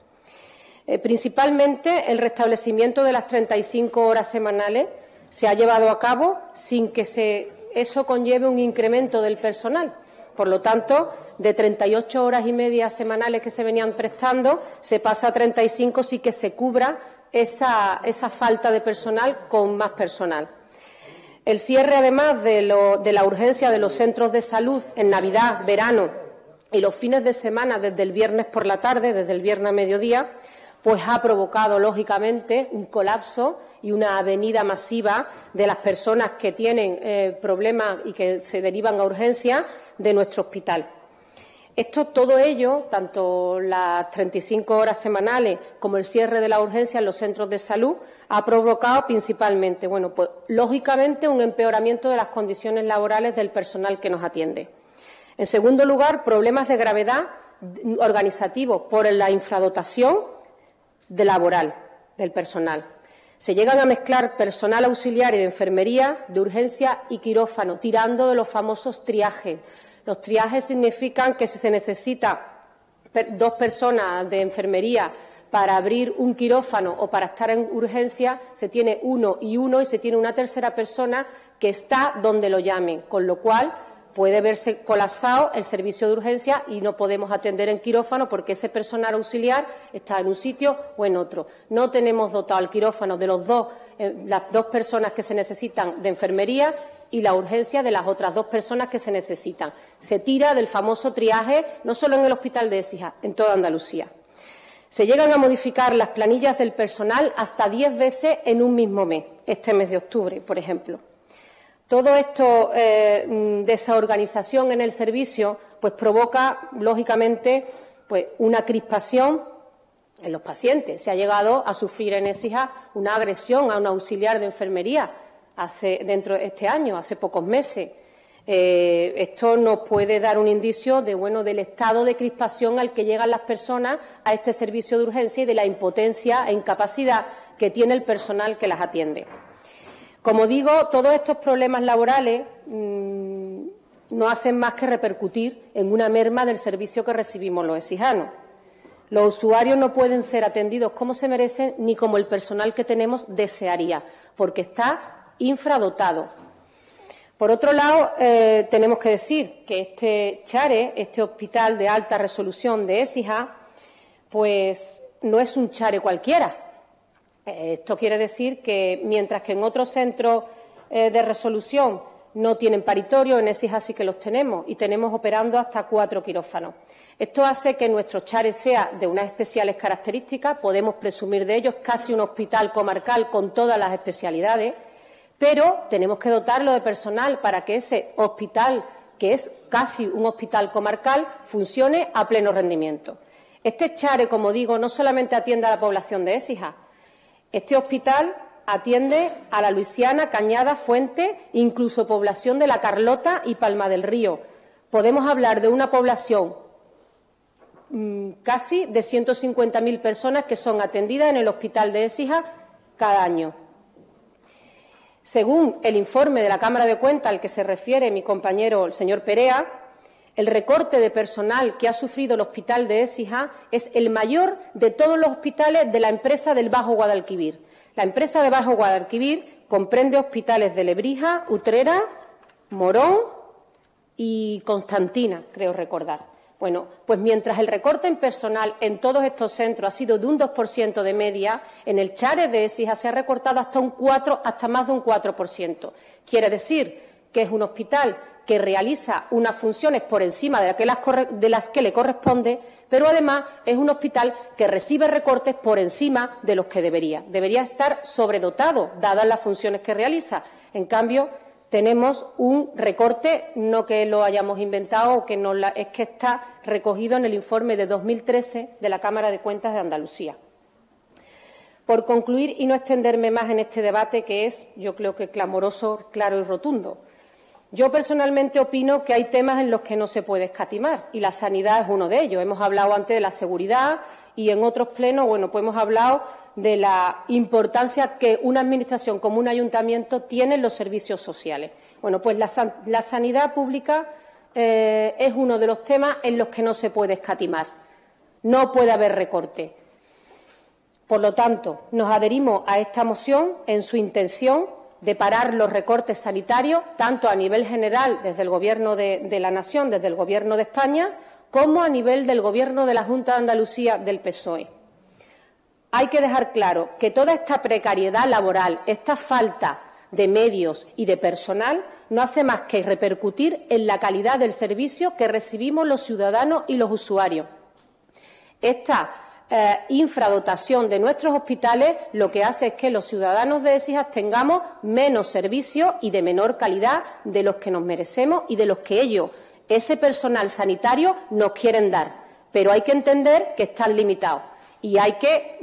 S5: Principalmente, el restablecimiento de las 35 horas semanales se ha llevado a cabo sin que eso conlleve un incremento del personal. Por lo tanto, de 38 horas y media semanales que se venían prestando, se pasa a 35 sin que se cubra esa falta de personal con más personal. El cierre, además de la urgencia de los centros de salud en Navidad, verano y los fines de semana desde el viernes por la tarde, desde el viernes a mediodía, pues ha provocado, lógicamente, un colapso y una avenida masiva de las personas que tienen problemas y que se derivan a urgencia de nuestro hospital. Todo ello, tanto las 35 horas semanales como el cierre de la urgencia en los centros de salud, ha provocado principalmente, bueno, pues lógicamente un empeoramiento de las condiciones laborales del personal que nos atiende. En segundo lugar, problemas de gravedad organizativos por la infradotación laboral del personal. Se llegan a mezclar personal auxiliar y de enfermería, de urgencia y quirófano, tirando de los famosos triajes. Los triajes significan que si se necesita 2 personas de enfermería para abrir un quirófano o para estar en urgencia, se tiene 1 y 1 y se tiene una tercera persona que está donde lo llamen, con lo cual puede verse colapsado el servicio de urgencia y no podemos atender en quirófano porque ese personal auxiliar está en un sitio o en otro. No tenemos dotado el quirófano de las 2 personas que se necesitan de enfermería y la urgencia de las otras 2 personas que se necesitan. Se tira del famoso triaje, no solo en el hospital de Écija, en toda Andalucía. Se llegan a modificar las planillas del personal hasta 10 veces en un mismo mes, este mes de octubre, por ejemplo. Todo esto, desorganización en el servicio, pues provoca, lógicamente, pues una crispación en los pacientes. Se ha llegado a sufrir en Écija una agresión a un auxiliar de enfermería dentro de este año, hace pocos meses. Esto nos puede dar un indicio del estado de crispación al que llegan las personas a este servicio de urgencia y de la impotencia e incapacidad que tiene el personal que las atiende. Como digo, todos estos problemas laborales no hacen más que repercutir en una merma del servicio que recibimos los écijanos. Los usuarios no pueden ser atendidos como se merecen ni como el personal que tenemos desearía, porque está infradotado. Por otro lado, tenemos que decir que este CHARE, este Hospital de Alta Resolución de Écija, pues no es un CHARE cualquiera. Esto quiere decir que, mientras que en otros centros de resolución no tienen paritorio, en Écija sí que los tenemos y tenemos operando hasta 4 quirófanos. Esto hace que nuestro CHARE sea de unas especiales características, podemos presumir de ello, es casi un hospital comarcal con todas las especialidades, pero tenemos que dotarlo de personal para que ese hospital, que es casi un hospital comarcal, funcione a pleno rendimiento. Este CHARE, como digo, no solamente atiende a la población de Écija, este hospital atiende a la Luisiana, Cañada, Fuente, incluso población de La Carlota y Palma del Río. Podemos hablar de una población casi de 150.000 personas que son atendidas en el hospital de Écija cada año. Según el informe de la Cámara de Cuentas al que se refiere mi compañero, el señor Perea, el recorte de personal que ha sufrido el hospital de Écija es el mayor de todos los hospitales de la empresa del Bajo Guadalquivir. La empresa de Bajo Guadalquivir comprende hospitales de Lebrija, Utrera, Morón y Constantina, creo recordar. Bueno, pues mientras el recorte en personal en todos estos centros ha sido de un 2% de media, en el CHARE de Écija se ha recortado hasta más de un 4%. Quiere decir que es un hospital que realiza unas funciones por encima de las que le corresponde, pero además es un hospital que recibe recortes por encima de los que debería. Debería estar sobredotado, dadas las funciones que realiza. En cambio, tenemos un recorte, no que lo hayamos inventado, es que está recogido en el informe de 2013 de la Cámara de Cuentas de Andalucía. Por concluir y no extenderme más en este debate, que es, yo creo que clamoroso, claro y rotundo, yo personalmente opino que hay temas en los que no se puede escatimar y la sanidad es uno de ellos. Hemos hablado antes de la seguridad y en otros plenos, bueno, pues hemos hablado de la importancia que una administración como un ayuntamiento tiene en los servicios sociales. Bueno, pues la sanidad pública es uno de los temas en los que no se puede escatimar. No puede haber recorte. Por lo tanto, nos adherimos a esta moción en su intención de parar los recortes sanitarios, tanto a nivel general desde el Gobierno de la Nación, desde el Gobierno de España, como a nivel del Gobierno de la Junta de Andalucía del PSOE. Hay que dejar claro que toda esta precariedad laboral, esta falta de medios y de personal, no hace más que repercutir en la calidad del servicio que recibimos los ciudadanos y los usuarios. Esta infradotación de nuestros hospitales lo que hace es que los ciudadanos de Écija tengamos menos servicios y de menor calidad de los que nos merecemos y de los que ellos, ese personal sanitario, nos quieren dar. Pero hay que entender que están limitados y hay que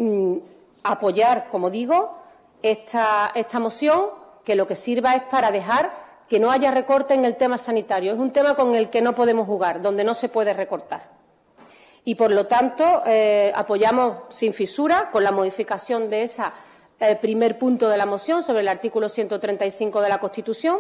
S5: apoyar, como digo, esta moción, que lo que sirva es para dejar que no haya recorte en el tema sanitario. Es un tema con el que no podemos jugar, donde no se puede recortar. Y, por lo tanto, apoyamos sin fisura, con la modificación de ese primer punto de la moción sobre el artículo 135 de la Constitución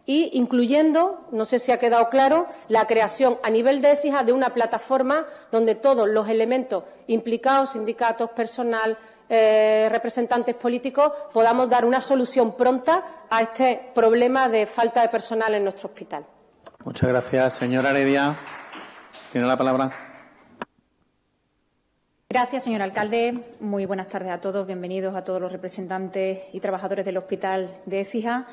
S5: y incluyendo, no sé si ha quedado claro, la creación a nivel de Écija de una plataforma donde todos los elementos implicados, sindicatos, personal, representantes políticos, podamos dar una solución pronta a este problema de falta de personal en nuestro hospital.
S1: Muchas gracias. Señora Heredia, tiene la palabra.
S6: Gracias, señor alcalde. Muy buenas tardes a todos. Bienvenidos a todos los representantes y trabajadores del Hospital de Écija.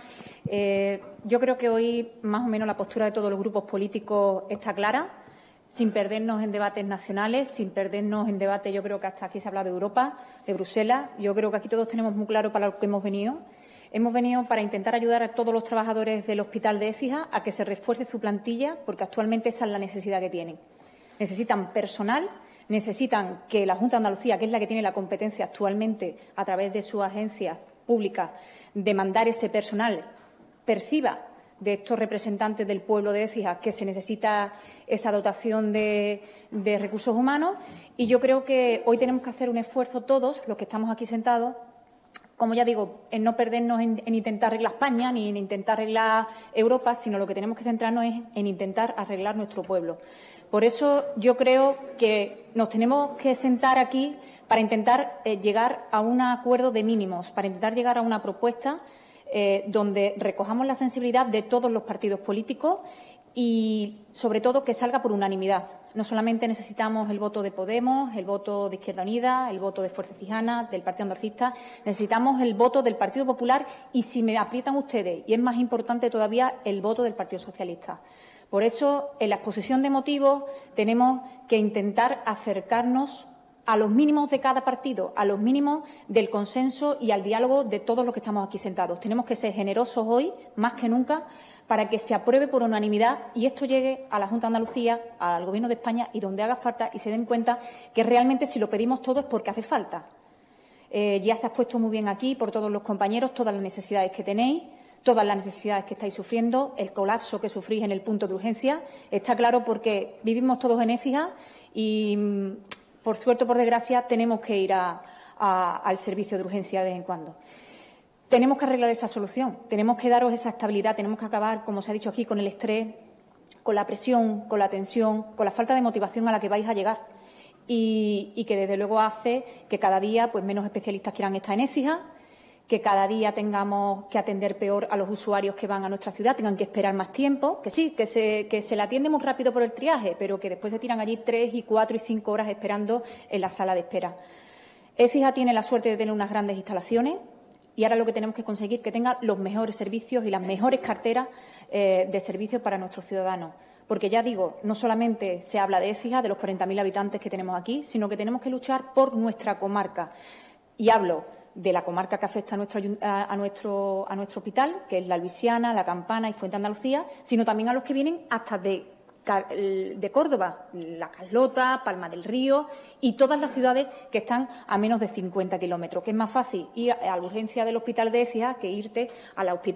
S6: Yo creo que hoy, más o menos, la postura de todos los grupos políticos está clara, sin perdernos en debates nacionales, sin perdernos en debates, yo creo que hasta aquí se ha hablado de Europa, de Bruselas. Yo creo que aquí todos tenemos muy claro para lo que hemos venido. Hemos venido para intentar ayudar a todos los trabajadores del Hospital de Écija a que se refuerce su plantilla, porque actualmente esa es la necesidad que tienen. Necesitan personal. Necesitan que la Junta de Andalucía, que es la que tiene la competencia actualmente a través de sus agencias públicas, de mandar ese personal, perciba de estos representantes del pueblo de Écija que se necesita esa dotación de recursos humanos. Y yo creo que hoy tenemos que hacer un esfuerzo todos, los que estamos aquí sentados, como ya digo, en no perdernos en intentar arreglar España ni en intentar arreglar Europa, sino lo que tenemos que centrarnos es en intentar arreglar nuestro pueblo. Por eso yo creo que nos tenemos que sentar aquí para intentar llegar a un acuerdo de mínimos, para intentar llegar a una propuesta donde recojamos la sensibilidad de todos los partidos políticos y, sobre todo, que salga por unanimidad. No solamente necesitamos el voto de Podemos, el voto de Izquierda Unida, el voto de Fuerza Ciudadana, del Partido Andalucista, necesitamos el voto del Partido Popular y, si me aprietan ustedes, y es más importante todavía, el voto del Partido Socialista. Por eso, en la exposición de motivos, tenemos que intentar acercarnos a los mínimos de cada partido, a los mínimos del consenso y al diálogo de todos los que estamos aquí sentados. Tenemos que ser generosos hoy, más que nunca, para que se apruebe por unanimidad y esto llegue a la Junta de Andalucía, al Gobierno de España y donde haga falta, y se den cuenta que realmente, si lo pedimos todo, es porque hace falta. Ya se ha expuesto muy bien aquí por todos los compañeros todas las necesidades que tenéis, todas las necesidades que estáis sufriendo, el colapso que sufrís en el punto de urgencia. Está claro, porque vivimos todos en Écija y, por suerte o por desgracia, tenemos que ir al servicio de urgencia de vez en cuando. Tenemos que arreglar esa solución, tenemos que daros esa estabilidad, tenemos que acabar, como se ha dicho aquí, con el estrés, con la presión, con la tensión, con la falta de motivación a la que vais a llegar y que, desde luego, hace que cada día menos especialistas quieran estar en Écija, que cada día tengamos que atender peor a los usuarios que van a nuestra ciudad, tengan que esperar más tiempo, que sí, que se le atiende muy rápido por el triaje, pero que después se tiran allí 3 y 4 y 5 horas esperando en la sala de espera. Écija tiene la suerte de tener unas grandes instalaciones y ahora lo que tenemos que conseguir es que tenga los mejores servicios y las mejores carteras de servicios para nuestros ciudadanos. Porque, ya digo, no solamente se habla de Écija, de los 40.000 habitantes que tenemos aquí, sino que tenemos que luchar por nuestra comarca. Y hablo de la comarca que afecta a nuestro hospital, que es la Luisiana, la Campana y Fuente Andalucía, sino también a los que vienen hasta de Córdoba, La Carlota, Palma del Río y todas las ciudades que están a menos de 50 kilómetros, que es más fácil ir a la urgencia del hospital de Écija que irte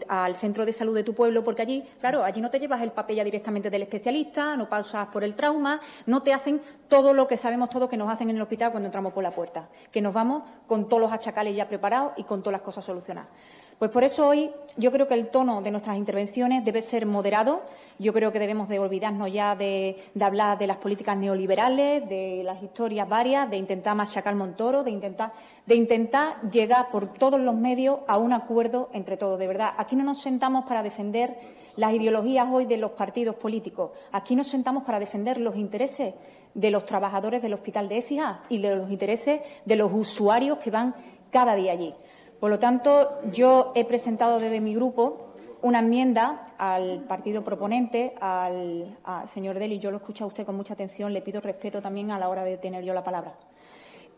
S6: al centro de salud de tu pueblo, porque allí, claro, allí no te llevas el papel ya directamente del especialista, no pasas por el trauma, no te hacen todo lo que sabemos todos que nos hacen en el hospital cuando entramos por la puerta, que nos vamos con todos los achacales ya preparados y con todas las cosas solucionadas. Pues por eso hoy yo creo que el tono de nuestras intervenciones debe ser moderado. Yo creo que debemos de olvidarnos ya de hablar de las políticas neoliberales, de las historias varias, de intentar machacar Montoro, de intentar llegar por todos los medios a un acuerdo entre todos. De verdad, aquí no nos sentamos para defender las ideologías hoy de los partidos políticos. Aquí nos sentamos para defender los intereses de los trabajadores del Hospital de Écija y de los intereses de los usuarios que van cada día allí. Por lo tanto, yo he presentado desde mi grupo una enmienda al partido proponente, al señor Deli. Yo lo he escuchado a usted con mucha atención. Le pido respeto también a la hora de tener yo la palabra.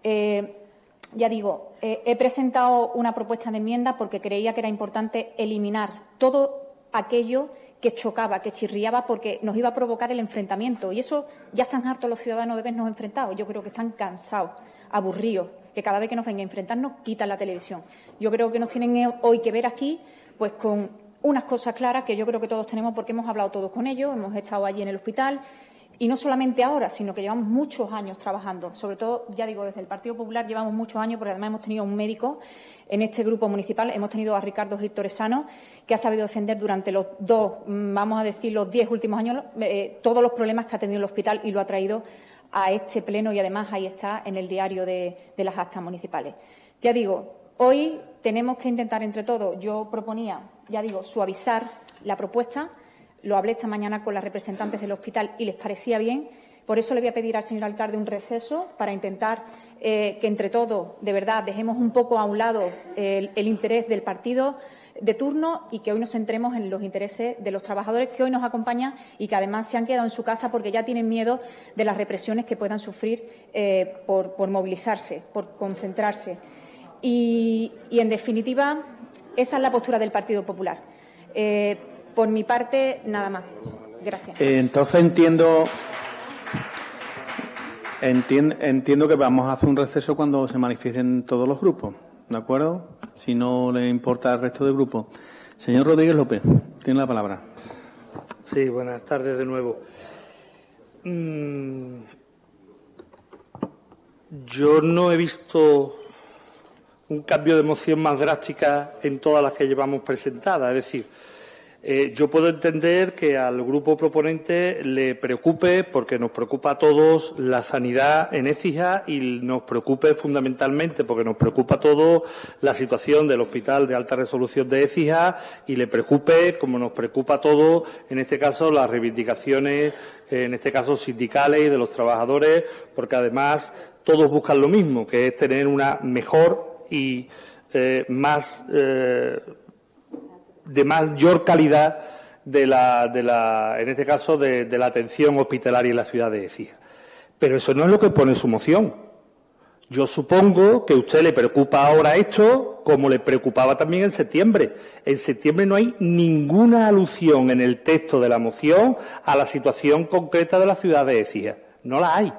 S6: Ya digo, he presentado una propuesta de enmienda porque creía que era importante eliminar todo aquello que chocaba, que chirriaba, porque nos iba a provocar el enfrentamiento. Y eso ya están hartos los ciudadanos de vernos enfrentados. Yo creo que están cansados, aburridos, que cada vez que nos venga a enfrentarnos quitan la televisión. Yo creo que nos tienen hoy que ver aquí pues con unas cosas claras que yo creo que todos tenemos, porque hemos hablado todos con ellos, hemos estado allí en el hospital, y no solamente ahora, sino que llevamos muchos años trabajando. Sobre todo, ya digo, desde el Partido Popular llevamos muchos años, porque además hemos tenido un médico en este grupo municipal, hemos tenido a Ricardo Gil Torresano, que ha sabido defender durante los 10 últimos años, todos los problemas que ha tenido el hospital, y lo ha traído a este pleno, y además ahí está en el diario de las actas municipales. Ya digo, hoy tenemos que intentar entre todos. Yo proponía, ya digo, suavizar la propuesta. Lo hablé esta mañana con las representantes del hospital y les parecía bien. Por eso le voy a pedir al señor alcalde un receso para intentar que entre todos, de verdad, dejemos un poco a un lado el interés del partido de turno y que hoy nos centremos en los intereses de los trabajadores que hoy nos acompañan y que además se han quedado en su casa porque ya tienen miedo de las represiones que puedan sufrir por movilizarse, por concentrarse. Y, en definitiva, esa es la postura del Partido Popular. Por mi parte, nada más. Gracias.
S1: Entonces entiendo que vamos a hacer un receso cuando se manifiesten todos los grupos, ¿de acuerdo? Si no le importa al resto del grupo. Señor Rodríguez López, tiene la palabra.
S7: Sí, buenas tardes de nuevo. Yo no he visto un cambio de moción más drástica en todas las que llevamos presentadas. Es decir, Yo puedo entender que al grupo proponente le preocupe, porque nos preocupa a todos la sanidad en Écija y nos preocupe fundamentalmente porque nos preocupa a todos la situación del Hospital de Alta Resolución de Écija y le preocupe, como nos preocupa a todos, en este caso, las reivindicaciones, en este caso sindicales y de los trabajadores, porque además todos buscan lo mismo, que es tener una mejor y más de mayor calidad en este caso, de la atención hospitalaria en la ciudad de Écija. Pero eso no es lo que pone su moción. Yo supongo que a usted le preocupa ahora esto, como le preocupaba también en septiembre. En septiembre no hay ninguna alusión en el texto de la moción a la situación concreta de la ciudad de Écija. No la hay.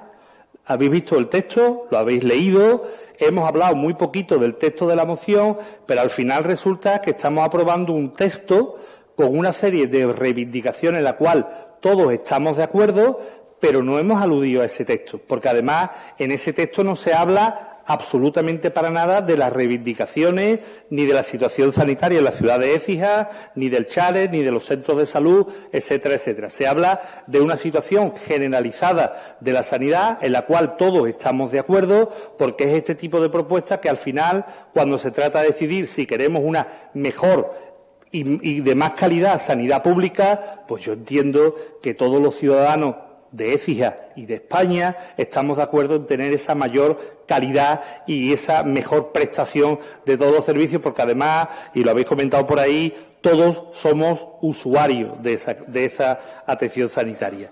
S7: Habéis visto el texto, lo habéis leído. Hemos hablado muy poquito del texto de la moción, pero al final resulta que estamos aprobando un texto con una serie de reivindicaciones en la cual todos estamos de acuerdo, pero no hemos aludido a ese texto, porque además en ese texto no se habla absolutamente para nada de las reivindicaciones, ni de la situación sanitaria en la ciudad de Écija, ni del Chalet, ni de los centros de salud, etcétera, etcétera. Se habla de una situación generalizada de la sanidad en la cual todos estamos de acuerdo, porque es este tipo de propuestas que al final, cuando se trata de decidir si queremos una mejor y de más calidad sanidad pública, pues yo entiendo que todos los ciudadanos de Écija y de España estamos de acuerdo en tener esa mayor calidad y esa mejor prestación de todos los servicios, porque además, y lo habéis comentado por ahí, todos somos usuarios de esa atención sanitaria.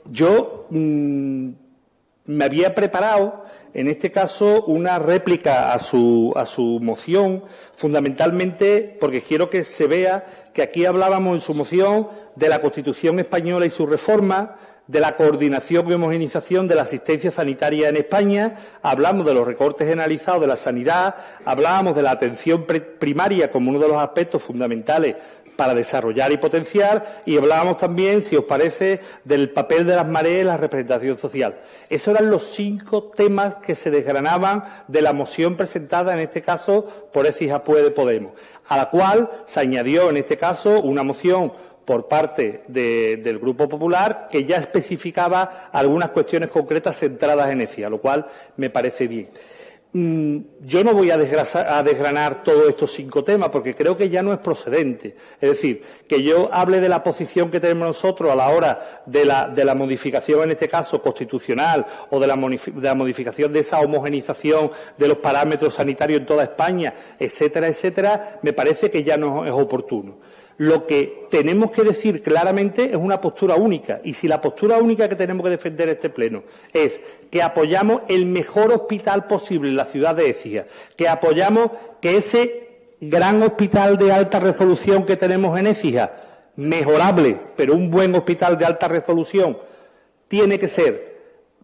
S7: Yo me había preparado, en este caso, una réplica a su moción, fundamentalmente porque quiero que se vea que aquí hablábamos en su moción de la Constitución española y su reforma, de la coordinación y homogenización de la asistencia sanitaria en España, hablamos de los recortes generalizados de la sanidad, hablábamos de la atención primaria como uno de los aspectos fundamentales para desarrollar y potenciar, y hablábamos también, si os parece, del papel de las mareas en la representación social. Esos eran los 5 temas que se desgranaban de la moción presentada, en este caso, por Écija Puede Podemos, a la cual se añadió, en este caso, una moción por parte del Grupo Popular, que ya especificaba algunas cuestiones concretas centradas en Écija, lo cual me parece bien. Yo no voy a desgranar todos estos 5 temas, porque creo que ya no es procedente. Es decir, que yo hable de la posición que tenemos nosotros a la hora de la modificación, en este caso constitucional, o de la modificación de esa homogenización de los parámetros sanitarios en toda España, etcétera, etcétera, me parece que ya no es oportuno. Lo que tenemos que decir claramente es una postura única, y si la postura única que tenemos que defender este Pleno es que apoyamos el mejor hospital posible en la ciudad de Écija, que apoyamos que ese gran hospital de alta resolución que tenemos en Écija, mejorable, pero un buen hospital de alta resolución, tiene que ser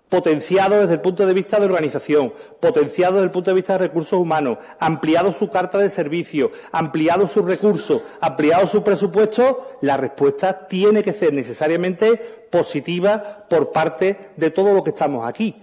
S7: potenciado desde el punto de vista de organización, potenciado desde el punto de vista de recursos humanos, ampliado su carta de servicio, ampliado sus recursos, ampliado su presupuesto, la respuesta tiene que ser necesariamente positiva por parte de todos los que estamos aquí.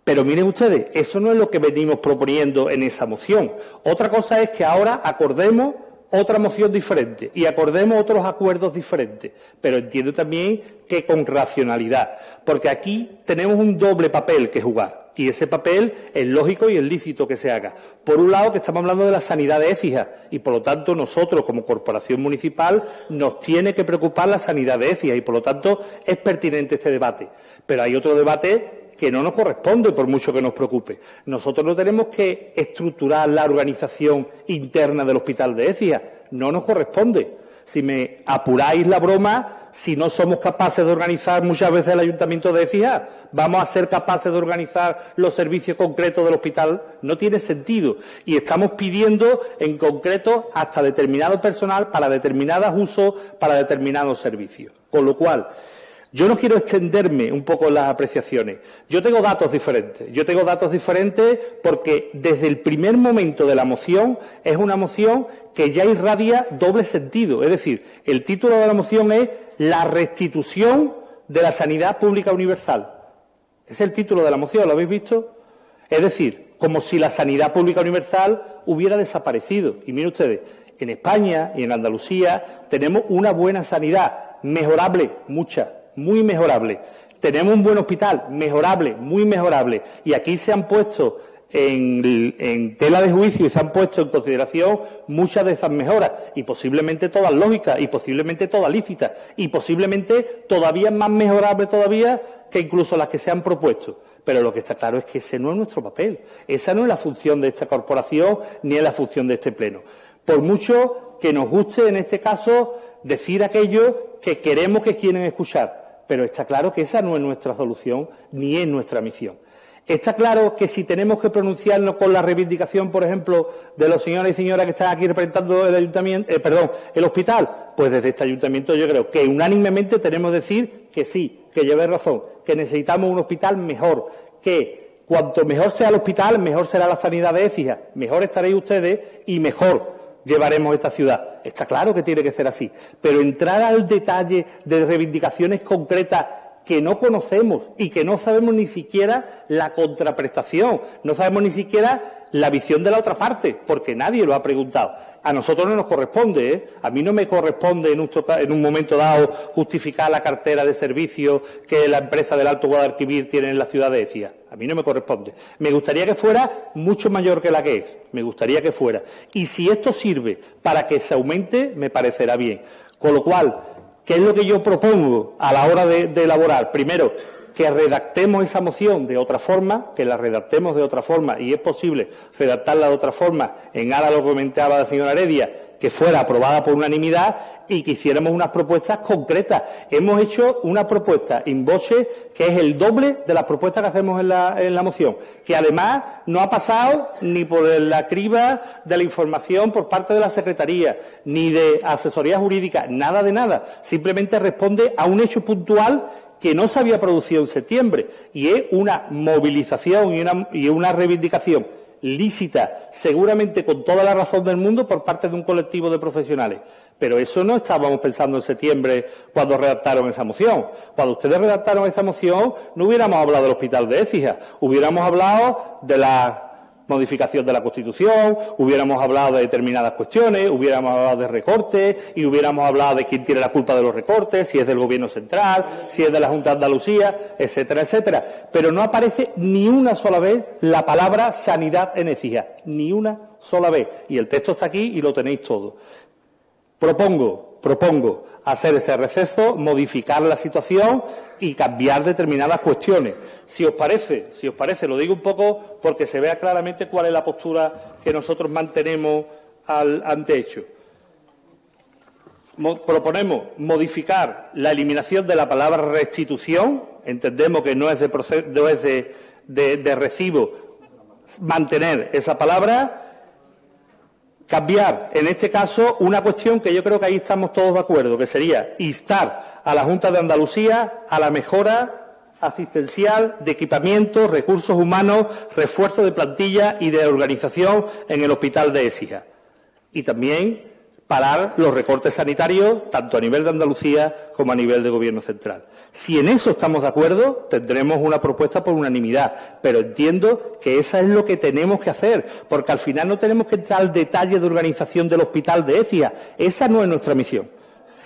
S7: Pero miren ustedes, eso no es lo que venimos proponiendo en esa moción. Otra cosa es que ahora acordemos otra moción diferente y acordemos otros acuerdos diferentes, pero entiendo también que con racionalidad, porque aquí tenemos un doble papel que jugar, y ese papel es lógico y es lícito que se haga. Por un lado, que estamos hablando de la sanidad de Écija, y por lo tanto nosotros, como corporación municipal, nos tiene que preocupar la sanidad de Écija, y por lo tanto es pertinente este debate. Pero hay otro debate que no nos corresponde, por mucho que nos preocupe. Nosotros no tenemos que estructurar la organización interna del Hospital de Écija, no nos corresponde. Si me apuráis la broma, si no somos capaces de organizar muchas veces el Ayuntamiento de Écija, ¿vamos a ser capaces de organizar los servicios concretos del hospital? No tiene sentido. Y estamos pidiendo, en concreto, hasta determinado personal para determinados usos, para determinados servicios. Con lo cual, yo no quiero extenderme un poco en las apreciaciones. Yo tengo datos diferentes. Yo tengo datos diferentes porque desde el primer momento de la moción es una moción que ya irradia doble sentido. Es decir, el título de la moción es la restitución de la sanidad pública universal. Ese es el título de la moción, ¿lo habéis visto? Es decir, como si la sanidad pública universal hubiera desaparecido. Y miren ustedes, En España y en Andalucía tenemos una buena sanidad, mejorable, mucha, muy mejorable. Tenemos un buen hospital, mejorable, muy mejorable. Y aquí se han puesto en tela de juicio y se han puesto en consideración muchas de esas mejoras, y posiblemente todas lógicas, y posiblemente todas lícitas, y posiblemente todavía más mejorables todavía que incluso las que se han propuesto. Pero lo que está claro es que ese no es nuestro papel, esa no es la función de esta corporación ni es la función de este Pleno. Por mucho que nos guste, en este caso, decir aquello que queremos que quieren escuchar, pero está claro que esa no es nuestra solución ni es nuestra misión. Está claro que si tenemos que pronunciarnos con la reivindicación, por ejemplo, de los señores y señoras que están aquí representando el ayuntamiento, el hospital, pues desde este ayuntamiento yo creo que unánimemente tenemos que decir que sí, que lleve razón, que necesitamos un hospital mejor, que cuanto mejor sea el hospital, mejor será la sanidad de Écija, mejor estaréis ustedes y mejor llevaremos esta ciudad. Está claro que tiene que ser así, pero entrar al detalle de reivindicaciones concretas que no conocemos y que no sabemos ni siquiera la contraprestación, no sabemos ni siquiera la visión de la otra parte, porque nadie lo ha preguntado. A nosotros no nos corresponde, ¿eh? A mí no me corresponde en un momento dado justificar la cartera de servicios que la empresa del Alto Guadalquivir tiene en la ciudad de Écija. A mí no me corresponde. Me gustaría que fuera mucho mayor que la que es, me gustaría que fuera. Y si esto sirve para que se aumente, me parecerá bien. Con lo cual, ¿qué es lo que yo propongo a la hora de elaborar? Primero, que redactemos esa moción de otra forma, que la redactemos de otra forma, y es posible redactarla de otra forma, en aras de lo que comentaba la señora Heredia, que fuera aprobada por unanimidad y que hiciéramos unas propuestas concretas. Hemos hecho una propuesta in voce que es el doble de las propuestas que hacemos en la moción, que además no ha pasado ni por la criba de la información por parte de la Secretaría, ni de asesoría jurídica, nada de nada. Simplemente responde a un hecho puntual que no se había producido en septiembre, y es una movilización y una reivindicación lícita, seguramente con toda la razón del mundo, por parte de un colectivo de profesionales. Pero eso no estábamos pensando en septiembre cuando redactaron esa moción. Cuando ustedes redactaron esa moción no hubiéramos hablado del hospital de Écija, hubiéramos hablado de la modificación de la Constitución, hubiéramos hablado de determinadas cuestiones, hubiéramos hablado de recortes y hubiéramos hablado de quién tiene la culpa de los recortes, si es del Gobierno central, si es de la Junta de Andalucía, etcétera, etcétera. Pero no aparece ni una sola vez la palabra sanidad en Écija, ni una sola vez. Y el texto está aquí y lo tenéis todo. Propongo hacer ese receso, modificar la situación y cambiar determinadas cuestiones. Si os parece, lo digo un poco porque se vea claramente cuál es la postura que nosotros mantenemos ante hecho. Proponemos modificar la eliminación de la palabra restitución, entendemos que no es de recibo mantener esa palabra. Cambiar, en este caso, una cuestión que yo creo que ahí estamos todos de acuerdo, que sería instar a la Junta de Andalucía a la mejora asistencial de equipamiento, recursos humanos, refuerzo de plantilla y de organización en el hospital de Écija. Y también parar los recortes sanitarios, tanto a nivel de Andalucía como a nivel de Gobierno central. Si en eso estamos de acuerdo, tendremos una propuesta por unanimidad, pero entiendo que eso es lo que tenemos que hacer, porque al final no tenemos que entrar al detalle de organización del hospital de Écija. Esa no es nuestra misión.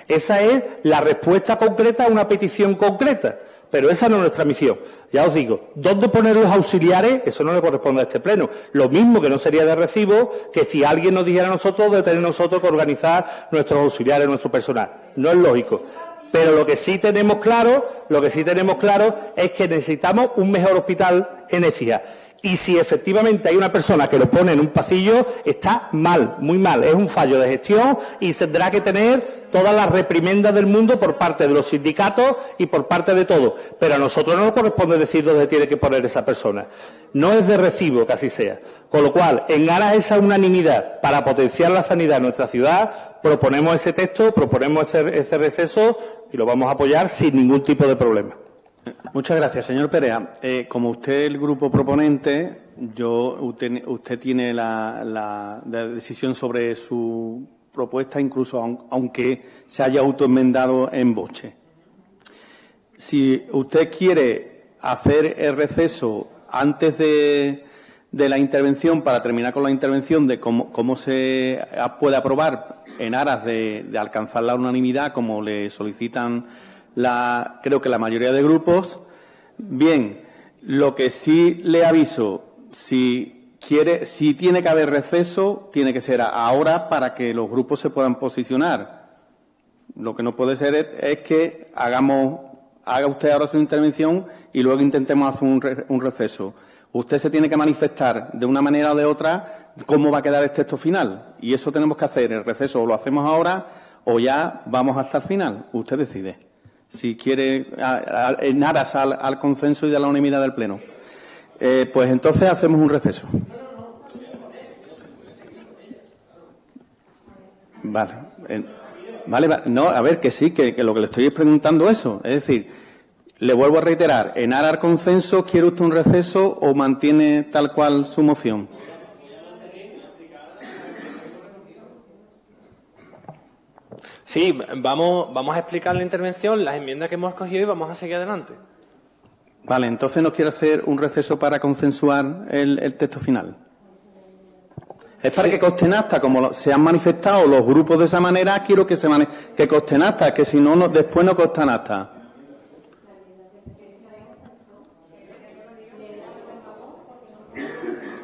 S7: Esa es la respuesta concreta a una petición concreta, pero esa no es nuestra misión. Ya os digo, ¿dónde poner los auxiliares? Eso no le corresponde a este Pleno. Lo mismo que no sería de recibo que si alguien nos dijera a nosotros de tener nosotros que organizar nuestros auxiliares, nuestro personal. No es lógico. Pero lo que sí tenemos claro es que necesitamos un mejor hospital en Écija. Y si efectivamente hay una persona que lo pone en un pasillo, está mal, muy mal. Es un fallo de gestión y tendrá que tener todas las reprimendas del mundo por parte de los sindicatos y por parte de todos. Pero a nosotros no nos corresponde decir dónde tiene que poner esa persona. No es de recibo que así sea. Con lo cual, en aras de esa unanimidad para potenciar la sanidad en nuestra ciudad, proponemos ese texto, proponemos ese receso y lo vamos a apoyar sin ningún tipo de problema.
S1: Muchas gracias, señor Perea. Como usted es el grupo proponente, usted tiene la decisión sobre su propuesta, incluso aunque se haya autoenmendado en voce. Si usted quiere hacer el receso antes de de la intervención, para terminar con la intervención, de cómo se puede aprobar en aras de alcanzar la unanimidad, como le solicitan creo que la mayoría de grupos. Bien, lo que sí le aviso, si tiene que haber receso, tiene que ser ahora para que los grupos se puedan posicionar. Lo que no puede ser es que haga usted ahora su intervención y luego intentemos hacer un receso. Usted se tiene que manifestar de una manera o de otra cómo va a quedar el texto final. Y eso tenemos que hacer. El receso o lo hacemos ahora o ya vamos hasta el final. Usted decide. Si quiere, en aras al consenso y de la unanimidad del Pleno. Pues entonces hacemos un receso. Vale. No, a ver, que sí, que lo que le estoy preguntando eso. Es decir, le vuelvo a reiterar, en aras al consenso, ¿quiere usted un receso o mantiene tal cual su moción?
S2: Sí, vamos a explicar la intervención, las enmiendas que hemos escogido y vamos a seguir adelante.
S1: Vale, entonces no quiere hacer un receso para consensuar el texto final. Es para que consten acta, como se han manifestado los grupos de esa manera, quiero que consten acta, que si no, después no constan acta.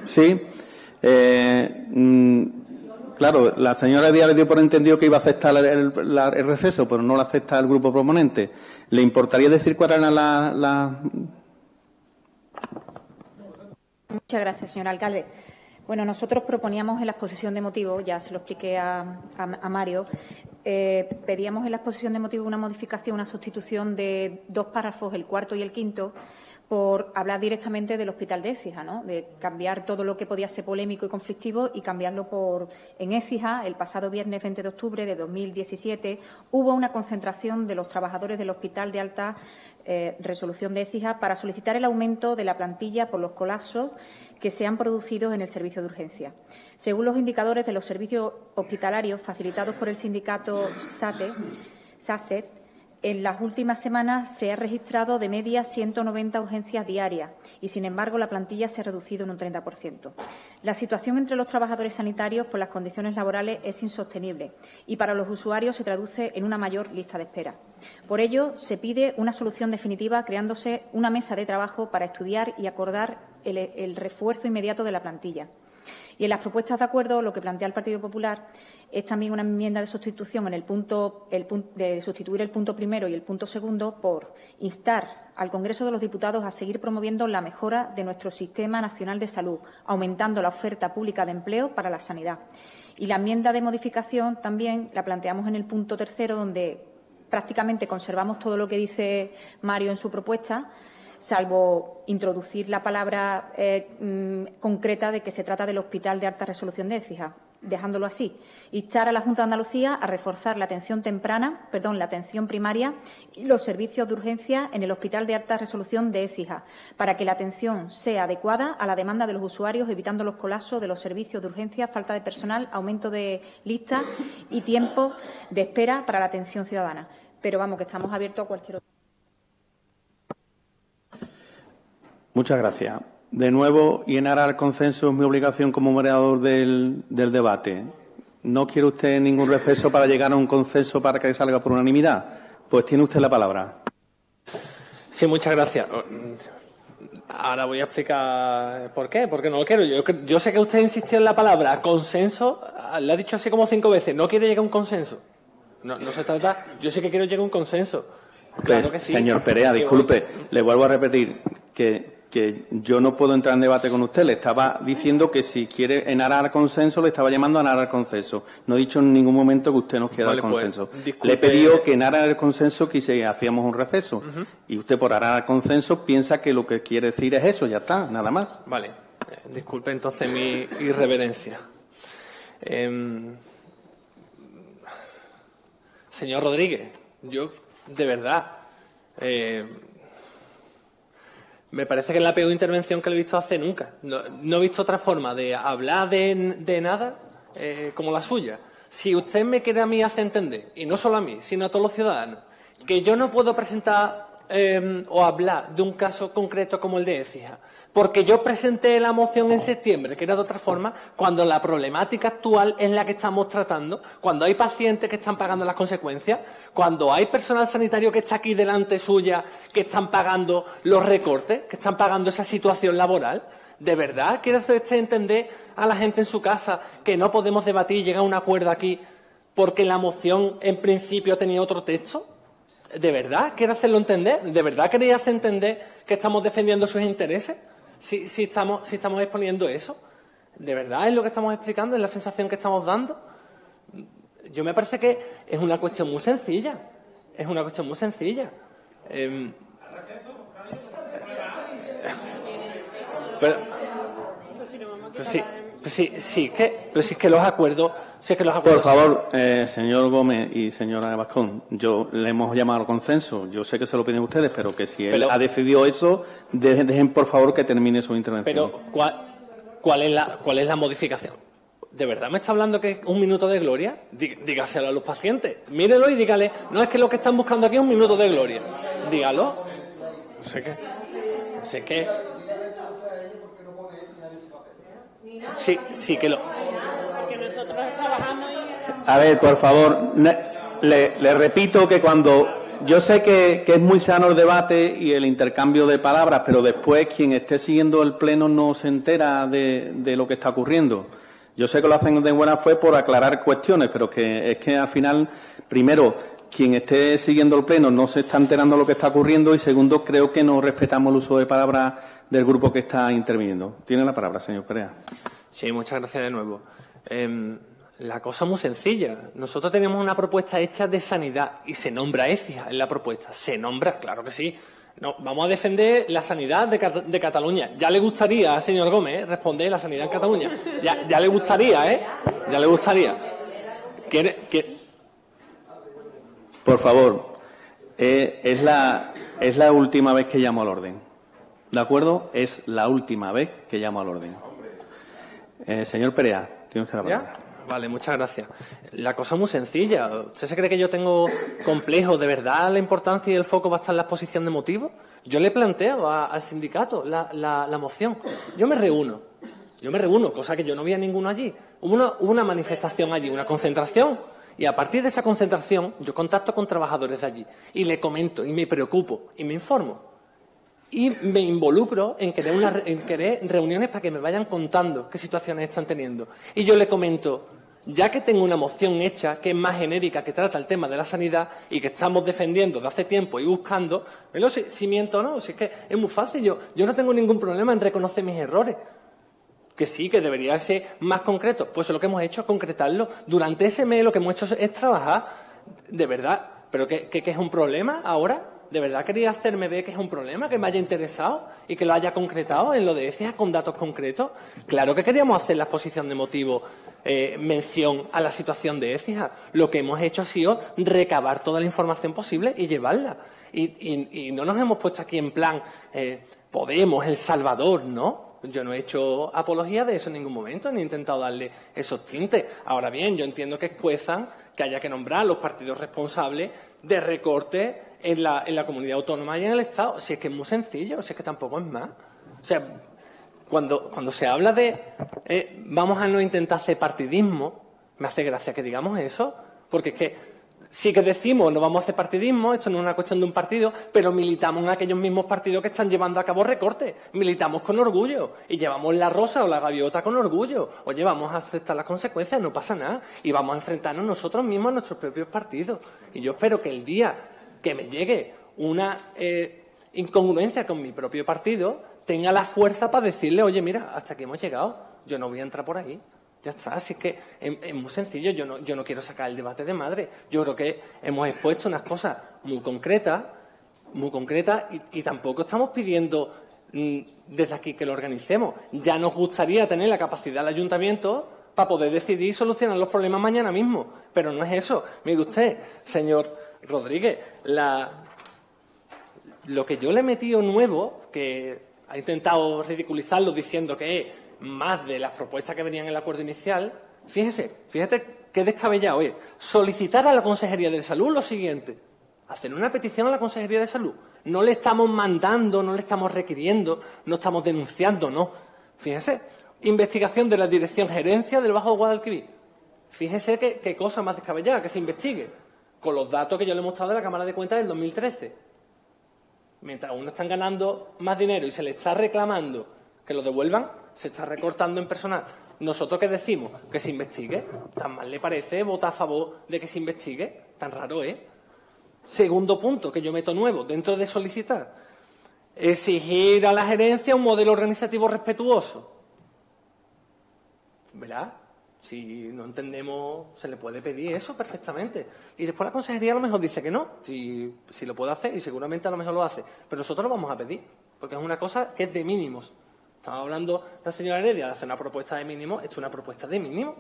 S1: Sí. Claro, la señora Díaz le dio por entendido que iba a aceptar el receso, pero no lo acepta el grupo proponente. ¿Le importaría decir cuál era la...?
S6: Muchas gracias, señor alcalde. Bueno, nosotros proponíamos en la exposición de motivos, ya se lo expliqué a Mario, pedíamos en la exposición de motivos una modificación, una sustitución de 2 párrafos, el cuarto y el quinto, por hablar directamente del Hospital de Écija, ¿no? De cambiar todo lo que podía ser polémico y conflictivo y cambiarlo en Écija. El pasado viernes 20 de octubre de 2017 hubo una concentración de los trabajadores del Hospital de Alta Resolución de Écija para solicitar el aumento de la plantilla por los colapsos que se han producido en el servicio de urgencia. Según los indicadores de los servicios hospitalarios facilitados por el sindicato SASET, en las últimas semanas se ha registrado de media 190 urgencias diarias y, sin embargo, la plantilla se ha reducido en un 30%. La situación entre los trabajadores sanitarios por las condiciones laborales es insostenible y para los usuarios se traduce en una mayor lista de espera. Por ello, se pide una solución definitiva creándose una mesa de trabajo para estudiar y acordar el refuerzo inmediato de la plantilla. Y en las propuestas de acuerdo, lo que plantea el Partido Popular es también una enmienda de sustitución en de sustituir el punto primero y el punto segundo por instar al Congreso de los Diputados a seguir promoviendo la mejora de nuestro Sistema Nacional de Salud, aumentando la oferta pública de empleo para la sanidad. Y la enmienda de modificación también la planteamos en el punto tercero, donde prácticamente conservamos todo lo que dice Mario en su propuesta, salvo introducir la palabra concreta de que se trata del Hospital de Alta Resolución de Écija, dejándolo así. Instar a la Junta de Andalucía a reforzar la atención primaria y los servicios de urgencia en el Hospital de Alta Resolución de Écija, para que la atención sea adecuada a la demanda de los usuarios, evitando los colapsos de los servicios de urgencia, falta de personal, aumento de listas y tiempo de espera para la atención ciudadana. Pero vamos, que estamos abiertos a cualquier otro.
S1: Muchas gracias. De nuevo, y en aras al consenso, es mi obligación como moderador del debate. ¿No quiere usted ningún receso para llegar a un consenso para que salga por unanimidad? Pues tiene usted la palabra.
S2: Sí, muchas gracias. Ahora voy a explicar por qué, porque no lo quiero. Yo sé que usted insistió en la palabra consenso, le ha dicho así como 5 veces, no quiere llegar a un consenso. No se trata, yo sé que quiero llegar a un consenso. Claro que sí.
S1: Señor Perea, disculpe, le vuelvo a repetir que yo no puedo entrar en debate con usted. Le estaba diciendo que si quiere en aras al consenso, le estaba llamando a aras al consenso. No he dicho en ningún momento que usted nos quiera dar consenso. Le he pedido que en aras al consenso hacíamos un receso. Y usted, por aras al consenso, piensa que lo que quiere decir es eso, ya está, nada más.
S2: Vale. Disculpe entonces mi irreverencia. Señor Rodríguez, yo, de verdad, me parece que es la peor intervención que le he visto hace nunca. No he visto otra forma de hablar de nada como la suya. Si usted me quiere a mí hacer entender, y no solo a mí, sino a todos los ciudadanos, que yo no puedo presentar o hablar de un caso concreto como el de Écija. Porque yo presenté la moción en septiembre, que era de otra forma, cuando la problemática actual es la que estamos tratando, cuando hay pacientes que están pagando las consecuencias, cuando hay personal sanitario que está aquí delante suya, que están pagando los recortes, que están pagando esa situación laboral. ¿De verdad quiere usted entender a la gente en su casa que no podemos debatir y llegar a un acuerdo aquí porque la moción en principio tenía otro texto? ¿De verdad quiere hacerlo entender? ¿De verdad queréis hacer entender que estamos defendiendo sus intereses? Si estamos exponiendo eso, ¿de verdad es lo que estamos explicando? ¿Es la sensación que estamos dando? Yo me parece que es una cuestión muy sencilla. Es una cuestión muy sencilla. Pero si es que los acuerdos...
S1: Por favor, señor Gómez y señora Bascón, yo le hemos llamado al consenso. Yo sé que se lo piden ustedes, pero que si él ha decidido eso, dejen por favor que termine su intervención.
S2: Pero, ¿cuál es la modificación? ¿De verdad me está hablando que es un minuto de gloria? Dígaselo a los pacientes. Mírelo y dígale, no es que lo que están buscando aquí es un minuto de gloria. Dígalo. No sé qué. Sí que lo...
S1: A ver, por favor, le repito que cuando... Yo sé que es muy sano el debate y el intercambio de palabras, pero después quien esté siguiendo el pleno no se entera de lo que está ocurriendo. Yo sé que lo hacen de buena fe por aclarar cuestiones, pero es que al final, primero, quien esté siguiendo el pleno no se está enterando de lo que está ocurriendo y segundo, creo que no respetamos el uso de palabras del grupo que está interviniendo. Tiene la palabra, señor Perea.
S2: Sí, muchas gracias de nuevo. La cosa es muy sencilla. Nosotros teníamos una propuesta hecha de sanidad y se nombra Écija en la propuesta. Se nombra, claro que sí. No, vamos a defender la sanidad de Cataluña. Ya le gustaría, señor Gómez, responder la sanidad en Cataluña. Ya le gustaría, ¿eh? Ya le gustaría.
S1: Por favor, es la última vez que llamo al orden. ¿De acuerdo? Es la última vez que llamo al orden. Señor Perea, tiene usted la palabra.
S2: ¿Ya? Vale, muchas gracias. La cosa es muy sencilla. ¿Usted se cree que yo tengo complejo? ¿De verdad la importancia y el foco va a estar en la exposición de motivos? Yo le planteo al sindicato la moción. Yo me reúno, cosa que yo no vi a ninguno allí. Hubo una manifestación allí, una concentración, y a partir de esa concentración yo contacto con trabajadores de allí y le comento y me preocupo y me informo. Y me involucro en querer reuniones para que me vayan contando qué situaciones están teniendo. Y yo le comento, ya que tengo una moción hecha que es más genérica, que trata el tema de la sanidad y que estamos defendiendo de hace tiempo y buscando, pero si miento o no, si es que es muy fácil, yo no tengo ningún problema en reconocer mis errores. Que sí, que debería ser más concreto. Pues lo que hemos hecho es concretarlo. Durante ese mes lo que hemos hecho es trabajar, de verdad. ¿Pero qué es un problema ahora? ¿De verdad quería hacerme ver que es un problema, que me haya interesado y que lo haya concretado en lo de Écija con datos concretos? Claro que queríamos hacer la exposición de motivos, mención a la situación de Écija. Lo que hemos hecho ha sido recabar toda la información posible y llevarla. Y no nos hemos puesto aquí en plan Podemos, El Salvador, ¿no? Yo no he hecho apología de eso en ningún momento, ni he intentado darle esos tintes. Ahora bien, yo entiendo que escuezan que haya que nombrar a los partidos responsables de recortes en la comunidad autónoma y en el Estado. Si es que es muy sencillo, si es que tampoco es más. O sea, cuando se habla de vamos a no intentar hacer partidismo, me hace gracia que digamos eso, porque es que sí que decimos no vamos a hacer partidismo, esto no es una cuestión de un partido, pero militamos en aquellos mismos partidos que están llevando a cabo recortes. Militamos con orgullo y llevamos la rosa o la gaviota con orgullo. Oye, vamos a aceptar las consecuencias, no pasa nada. Y vamos a enfrentarnos nosotros mismos a nuestros propios partidos. Y yo espero que el día que me llegue una incongruencia con mi propio partido, tenga la fuerza para decirle, oye, mira, hasta aquí hemos llegado, yo no voy a entrar por ahí. Ya está, así que es muy sencillo, yo no quiero sacar el debate de madre. Yo creo que hemos expuesto unas cosas muy concretas y tampoco estamos pidiendo desde aquí que lo organicemos. Ya nos gustaría tener la capacidad del ayuntamiento para poder decidir y solucionar los problemas mañana mismo, pero no es eso. Mire usted, señor Rodríguez, lo que yo le he metido nuevo, que ha intentado ridiculizarlo diciendo que es más de las propuestas que venían en el acuerdo inicial, fíjate qué descabellado es solicitar a la Consejería de Salud lo siguiente, hacer una petición a la Consejería de Salud. No le estamos mandando, no le estamos requiriendo, no estamos denunciando, no. Fíjense, investigación de la Dirección Gerencia del Bajo Guadalquivir. Fíjense qué cosa más descabellada, que se investigue, con los datos que yo le he mostrado de la Cámara de Cuentas del 2013. Mientras uno están ganando más dinero y se le está reclamando que lo devuelvan, se está recortando en personal. ¿Nosotros qué decimos? Que se investigue. ¿Tan mal le parece votar a favor de que se investigue? Tan raro es. Segundo punto que yo meto nuevo dentro de solicitar. Exigir a la gerencia un modelo organizativo respetuoso. ¿Verdad? Si no entendemos, se le puede pedir eso perfectamente. Y después la consejería a lo mejor dice que no, si lo puede hacer, y seguramente a lo mejor lo hace. Pero nosotros lo vamos a pedir, porque es una cosa que es de mínimos. Estamos hablando, la señora Heredia, de hacer una propuesta de mínimo, esto es una propuesta de mínimo.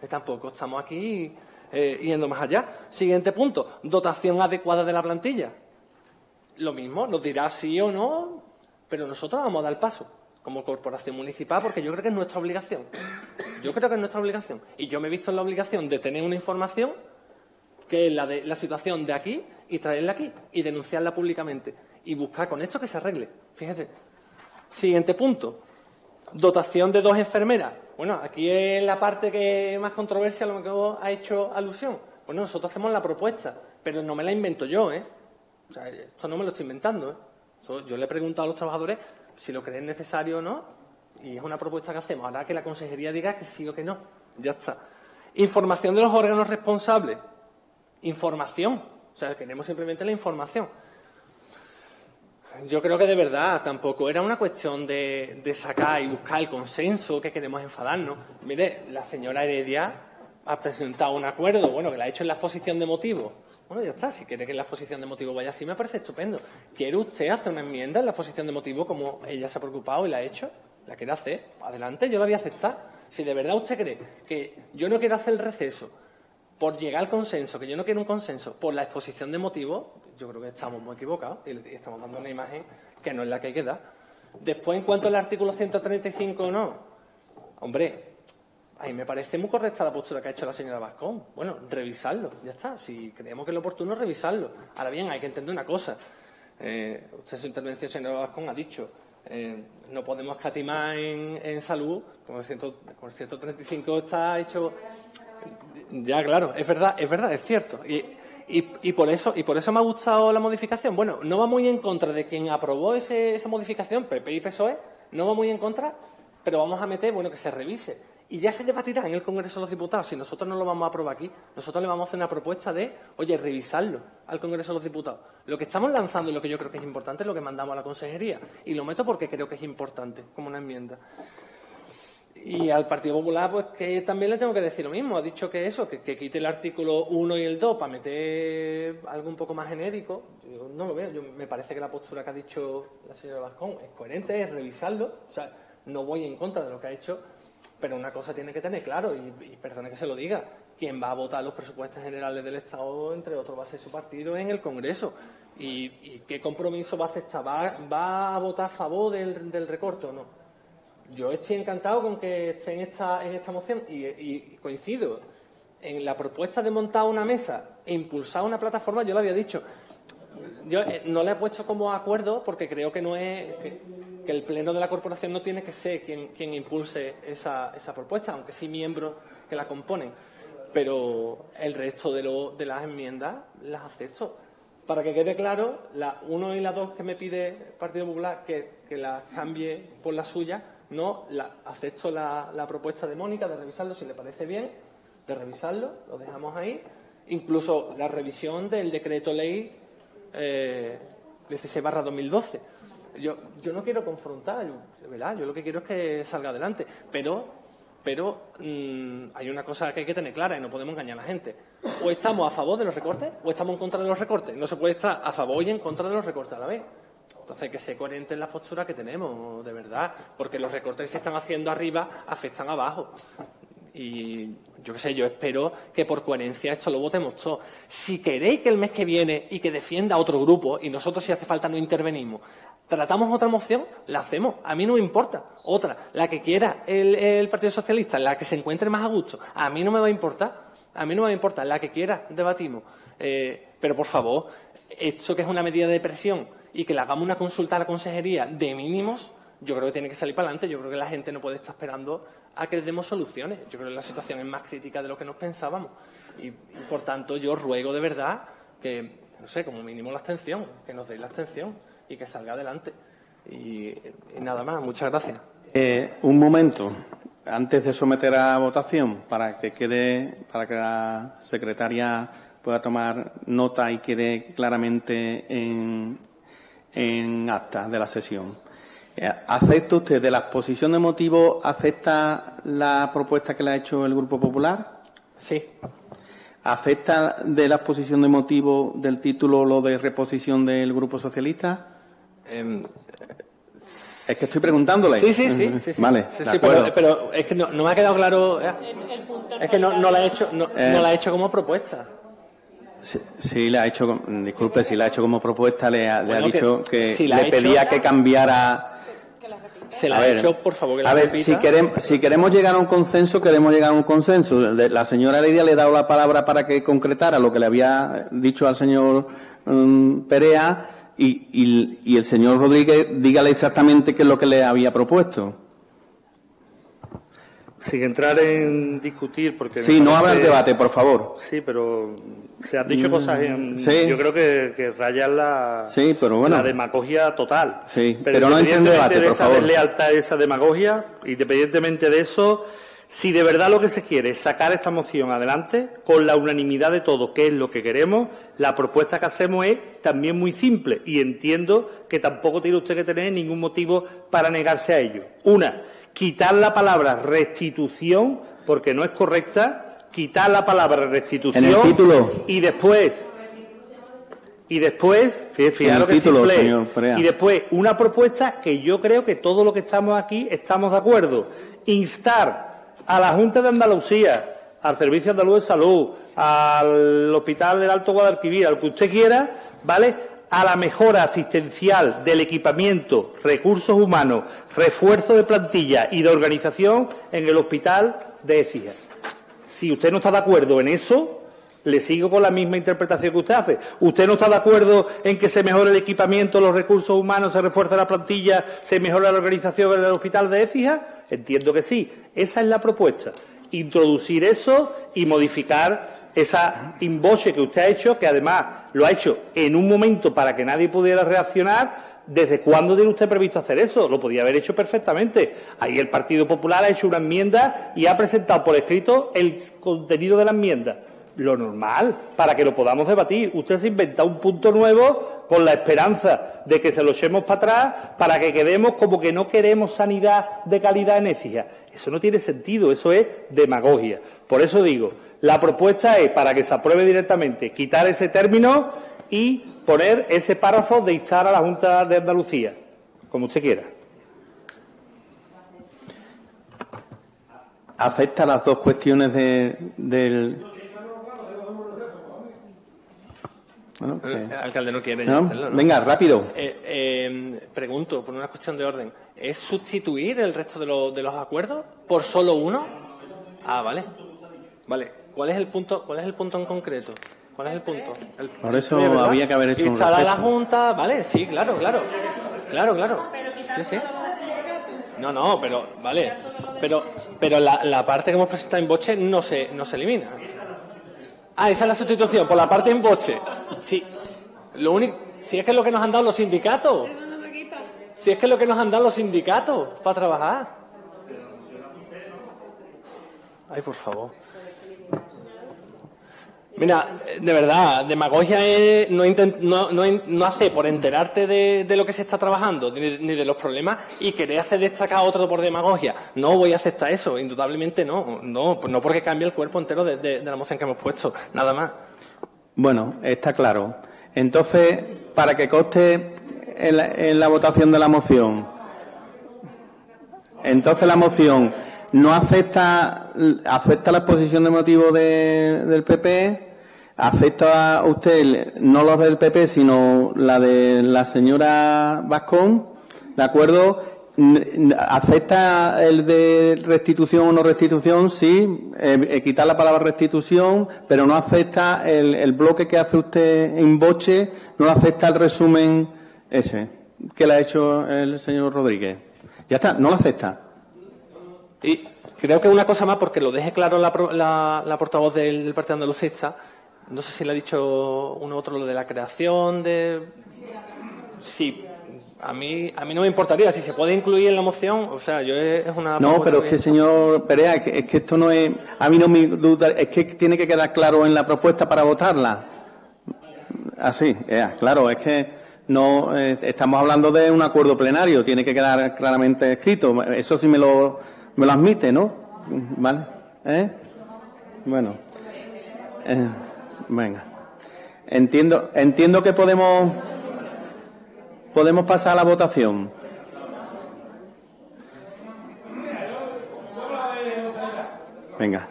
S2: Tampoco estamos aquí yendo más allá. Siguiente punto, dotación adecuada de la plantilla. Lo mismo, nos dirá sí o no, pero nosotros vamos a dar el paso como corporación municipal, porque yo creo que es nuestra obligación. Yo creo que es nuestra obligación. Y yo me he visto en la obligación de tener una información que es la de la situación de aquí y traerla aquí y denunciarla públicamente. Y buscar con esto que se arregle. Fíjate. Siguiente punto. Dotación de 2 enfermeras. Bueno, aquí es la parte que más controversia a lo que ha hecho alusión. Bueno, nosotros hacemos la propuesta, pero no me la invento yo, ¿eh? O sea, esto no me lo estoy inventando, ¿eh? Yo le he preguntado a los trabajadores si lo creen necesario o no. Y es una propuesta que hacemos. Ahora que la consejería diga que sí o que no. Ya está. Información de los órganos responsables. Información. O sea, queremos simplemente la información. Yo creo que de verdad tampoco era una cuestión de sacar y buscar el consenso que queremos enfadarnos. Mire, la señora Heredia ha presentado un acuerdo, bueno, que la ha hecho en la exposición de motivos. Bueno, ya está. Si quiere que en la exposición de motivos vaya así, me parece estupendo. ¿Quiere usted hacer una enmienda en la exposición de motivos como ella se ha preocupado y la ha hecho? ¿La quiere hacer? Adelante, yo la voy a aceptar. Si de verdad usted cree que yo no quiero hacer el receso por llegar al consenso, que yo no quiero un consenso por la exposición de motivos, yo creo que estamos muy equivocados y estamos dando una imagen que no es la que hay que dar. Después, en cuanto al artículo 135 o no, hombre, a mí me parece muy correcta la postura que ha hecho la señora Bascón. Bueno, revisarlo, ya está. Si creemos que es lo oportuno, revisarlo. Ahora bien, hay que entender una cosa. Usted en su intervención, señora Bascón, ha dicho no podemos escatimar en salud, con el 135 está hecho. Ya, claro, es verdad, es cierto. Y por eso me ha gustado la modificación. Bueno, no va muy en contra de quien aprobó esa modificación, PP y PSOE, no va muy en contra, pero vamos a meter, bueno, que se revise. Y ya se debatirá en el Congreso de los Diputados. Si nosotros no lo vamos a aprobar aquí, nosotros le vamos a hacer una propuesta de, oye, revisarlo al Congreso de los Diputados. Lo que estamos lanzando y lo que yo creo que es importante es lo que mandamos a la Consejería. Y lo meto porque creo que es importante, como una enmienda. Y al Partido Popular, pues que también le tengo que decir lo mismo. Ha dicho que eso, que quite el artículo 1 y el 2 para meter algo un poco más genérico. Yo no lo veo. Me parece que la postura que ha dicho la señora Bascón es coherente, es revisarlo. O sea, no voy en contra de lo que ha hecho, pero una cosa tiene que tener claro, y perdone que se lo diga, quien va a votar los presupuestos generales del Estado, entre otros, va a ser su partido en el Congreso. ¿Y qué compromiso va a aceptar? ¿Va a votar a favor del recorte o no? Yo estoy encantado con que esté en esta moción y coincido en la propuesta de montar una mesa e impulsar una plataforma. Yo lo había dicho. Yo no la he puesto como acuerdo porque creo que no es que el Pleno de la Corporación no tiene que ser quien impulse esa propuesta, aunque sí miembros que la componen. Pero el resto de las enmiendas las acepto. Para que quede claro, la 1 y la 2 que me pide el Partido Popular que las cambie por la suya, no, acepto la propuesta de Mónica de revisarlo, si le parece bien, de revisarlo, lo dejamos ahí. Incluso la revisión del decreto ley 16/2012. Yo no quiero confrontar, ¿verdad? Yo lo que quiero es que salga adelante, pero hay una cosa que hay que tener clara y no podemos engañar a la gente. O estamos a favor de los recortes o estamos en contra de los recortes. No se puede estar a favor y en contra de los recortes a la vez. Entonces hay que ser coherente en la postura que tenemos, de verdad, porque los recortes que se están haciendo arriba afectan abajo. Y yo qué sé, yo espero que por coherencia esto lo votemos todos. Si queréis que el mes que viene y que defienda a otro grupo, y nosotros si hace falta no intervenimos, tratamos otra moción, la hacemos. A mí no me importa. Otra, la que quiera el Partido Socialista, la que se encuentre más a gusto, a mí no me va a importar. A mí no me importa, la que quiera, debatimos. Pero, por favor, esto que es una medida de presión y que le hagamos una consulta a la consejería de mínimos, yo creo que tiene que salir para adelante. Yo creo que la gente no puede estar esperando a que demos soluciones. Yo creo que la situación es más crítica de lo que nos pensábamos. Y por tanto, yo ruego de verdad que, no sé, como mínimo la abstención, que nos deis la abstención y que salga adelante. Y nada más, muchas gracias.
S1: Un momento, antes de someter a votación, para que la secretaria pueda tomar nota y quede claramente en acta de la sesión. ¿Acepta usted de la exposición de motivos, acepta la propuesta que le ha hecho el Grupo Popular?
S2: Sí.
S1: ¿Acepta de la exposición de motivos del título lo de reposición del Grupo Socialista? Es que estoy preguntándole.
S2: Sí.
S1: Vale,
S2: sí,
S1: de acuerdo.
S2: pero es que no me ha quedado claro. Es que no la he hecho como propuesta.
S1: Sí, le ha hecho, disculpe, si la ha hecho como propuesta, le ha dicho que
S2: si
S1: le pedía que cambiara.
S2: Se la ha hecho, por favor, que la repita.
S1: Si queremos llegar a un consenso, queremos llegar a un consenso. La señora Lidia le ha dado la palabra para que concretara lo que le había dicho al señor Perea y el señor Rodríguez, dígale exactamente qué es lo que le había propuesto.
S7: Sin entrar en discutir, porque...
S1: Sí, no habrá debate, por favor.
S7: Sí, pero se han dicho cosas
S1: sí.
S7: Yo creo que rayan la demagogia total.
S1: Sí, pero no entra en debate, por favor.
S7: Independientemente de esa deslealtad, esa demagogia, independientemente de eso, si de verdad lo que se quiere es sacar esta moción adelante, con la unanimidad de todos, que es lo que queremos, la propuesta que hacemos es también muy simple, y entiendo que tampoco tiene usted que tener ningún motivo para negarse a ello. Una, quitar la palabra restitución, porque no es correcta, quitar la palabra restitución.
S1: En el título.
S7: Y después, fijaros que
S1: título,
S7: simple,
S1: señor Perea.
S7: y después una propuesta que yo creo que todos los que estamos aquí estamos de acuerdo. Instar a la Junta de Andalucía, al Servicio Andaluz de Salud, al Hospital del Alto Guadalquivir, al que usted quiera, ¿vale?, a la mejora asistencial del equipamiento, recursos humanos, refuerzo de plantilla y de organización en el hospital de Écija. Si usted no está de acuerdo en eso, le sigo con la misma interpretación que usted hace. ¿Usted no está de acuerdo en que se mejore el equipamiento, los recursos humanos, se refuerce la plantilla, se mejora la organización en el hospital de Écija? Entiendo que sí. Esa es la propuesta. Introducir eso y modificar esa invoce que usted ha hecho, que además lo ha hecho en un momento para que nadie pudiera reaccionar. ¿Desde cuándo tiene usted previsto hacer eso? Lo podía haber hecho perfectamente. Ahí el Partido Popular ha hecho una enmienda y ha presentado por escrito el contenido de la enmienda. Lo normal, para que lo podamos debatir. Usted se inventa un punto nuevo con la esperanza de que se lo echemos para atrás para que quedemos como que no queremos sanidad de calidad en Écija. Eso no tiene sentido, eso es demagogia. Por eso digo, la propuesta es, para que se apruebe directamente, quitar ese término y poner ese párrafo de instar a la Junta de Andalucía, como usted quiera.
S1: ¿Afecta las dos cuestiones del... Bueno,
S2: El alcalde no quiere
S1: ¿no?
S2: hacerlo, ¿no?
S1: Venga, rápido.
S2: Pregunto, por una cuestión de orden, ¿es sustituir el resto de los acuerdos por solo uno? Ah, vale. ¿Cuál es el punto en concreto? ¿Cuál es el punto?
S1: Por eso había que haber hecho un
S2: instalar
S1: receso.
S2: la Junta, vale, sí, claro. Sí. No, pero vale. Pero la parte que hemos presentado en Boche no se elimina. Ah, esa es la sustitución, por la parte en Boche. Sí. Si es que es lo que nos han dado los sindicatos. Si es que es lo que nos han dado los sindicatos para trabajar. Ay, por favor. Mira, de verdad, demagogia es no hacer por enterarte de lo que se está trabajando, ni de los problemas, y querer hacer destacar a otro por demagogia. No voy a aceptar eso, indudablemente no. No porque cambie el cuerpo entero de la moción que hemos puesto, nada más.
S1: Bueno, está claro. Entonces, para que conste en la votación de la moción, entonces la moción no acepta la exposición de motivos del PP, acepta usted no los del PP, sino la de la señora Bascón, ¿de acuerdo? ¿Acepta el de restitución o no restitución? Sí. Quitar la palabra restitución, pero no acepta el bloque que hace usted en boche, no acepta el resumen ese que le ha hecho el señor Rodríguez. Ya está, no lo acepta.
S2: Y creo que una cosa más, porque lo deje claro la portavoz del Partido Andalucista, no sé si le ha dicho uno u otro lo de la creación de... Sí, a mí no me importaría, si se puede incluir en la moción, o sea, es una...
S1: No, pero es que, señor Perea, es que esto no es... A mí no me duda, es que tiene que quedar claro en la propuesta para votarla. Así, claro, es que no estamos hablando de un acuerdo plenario, tiene que quedar claramente escrito. Eso sí me lo admite, ¿no? ¿Vale? Bueno. Venga. Entiendo que podemos pasar a la votación. Venga.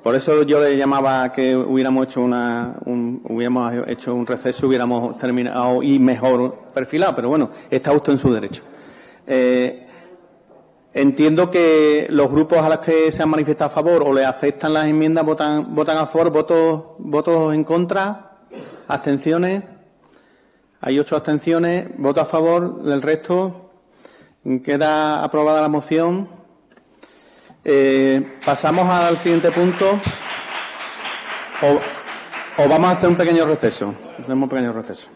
S1: Por eso yo le llamaba que hubiéramos hecho un receso, hubiéramos terminado y mejor perfilado, pero bueno, está usted en su derecho. Entiendo que los grupos a los que se han manifestado a favor o le aceptan las enmiendas votan a favor, votos en contra, abstenciones. Hay 8 abstenciones, voto a favor, del resto queda aprobada la moción. Pasamos al siguiente punto. O vamos a hacer un pequeño receso. Hacemos un pequeño receso.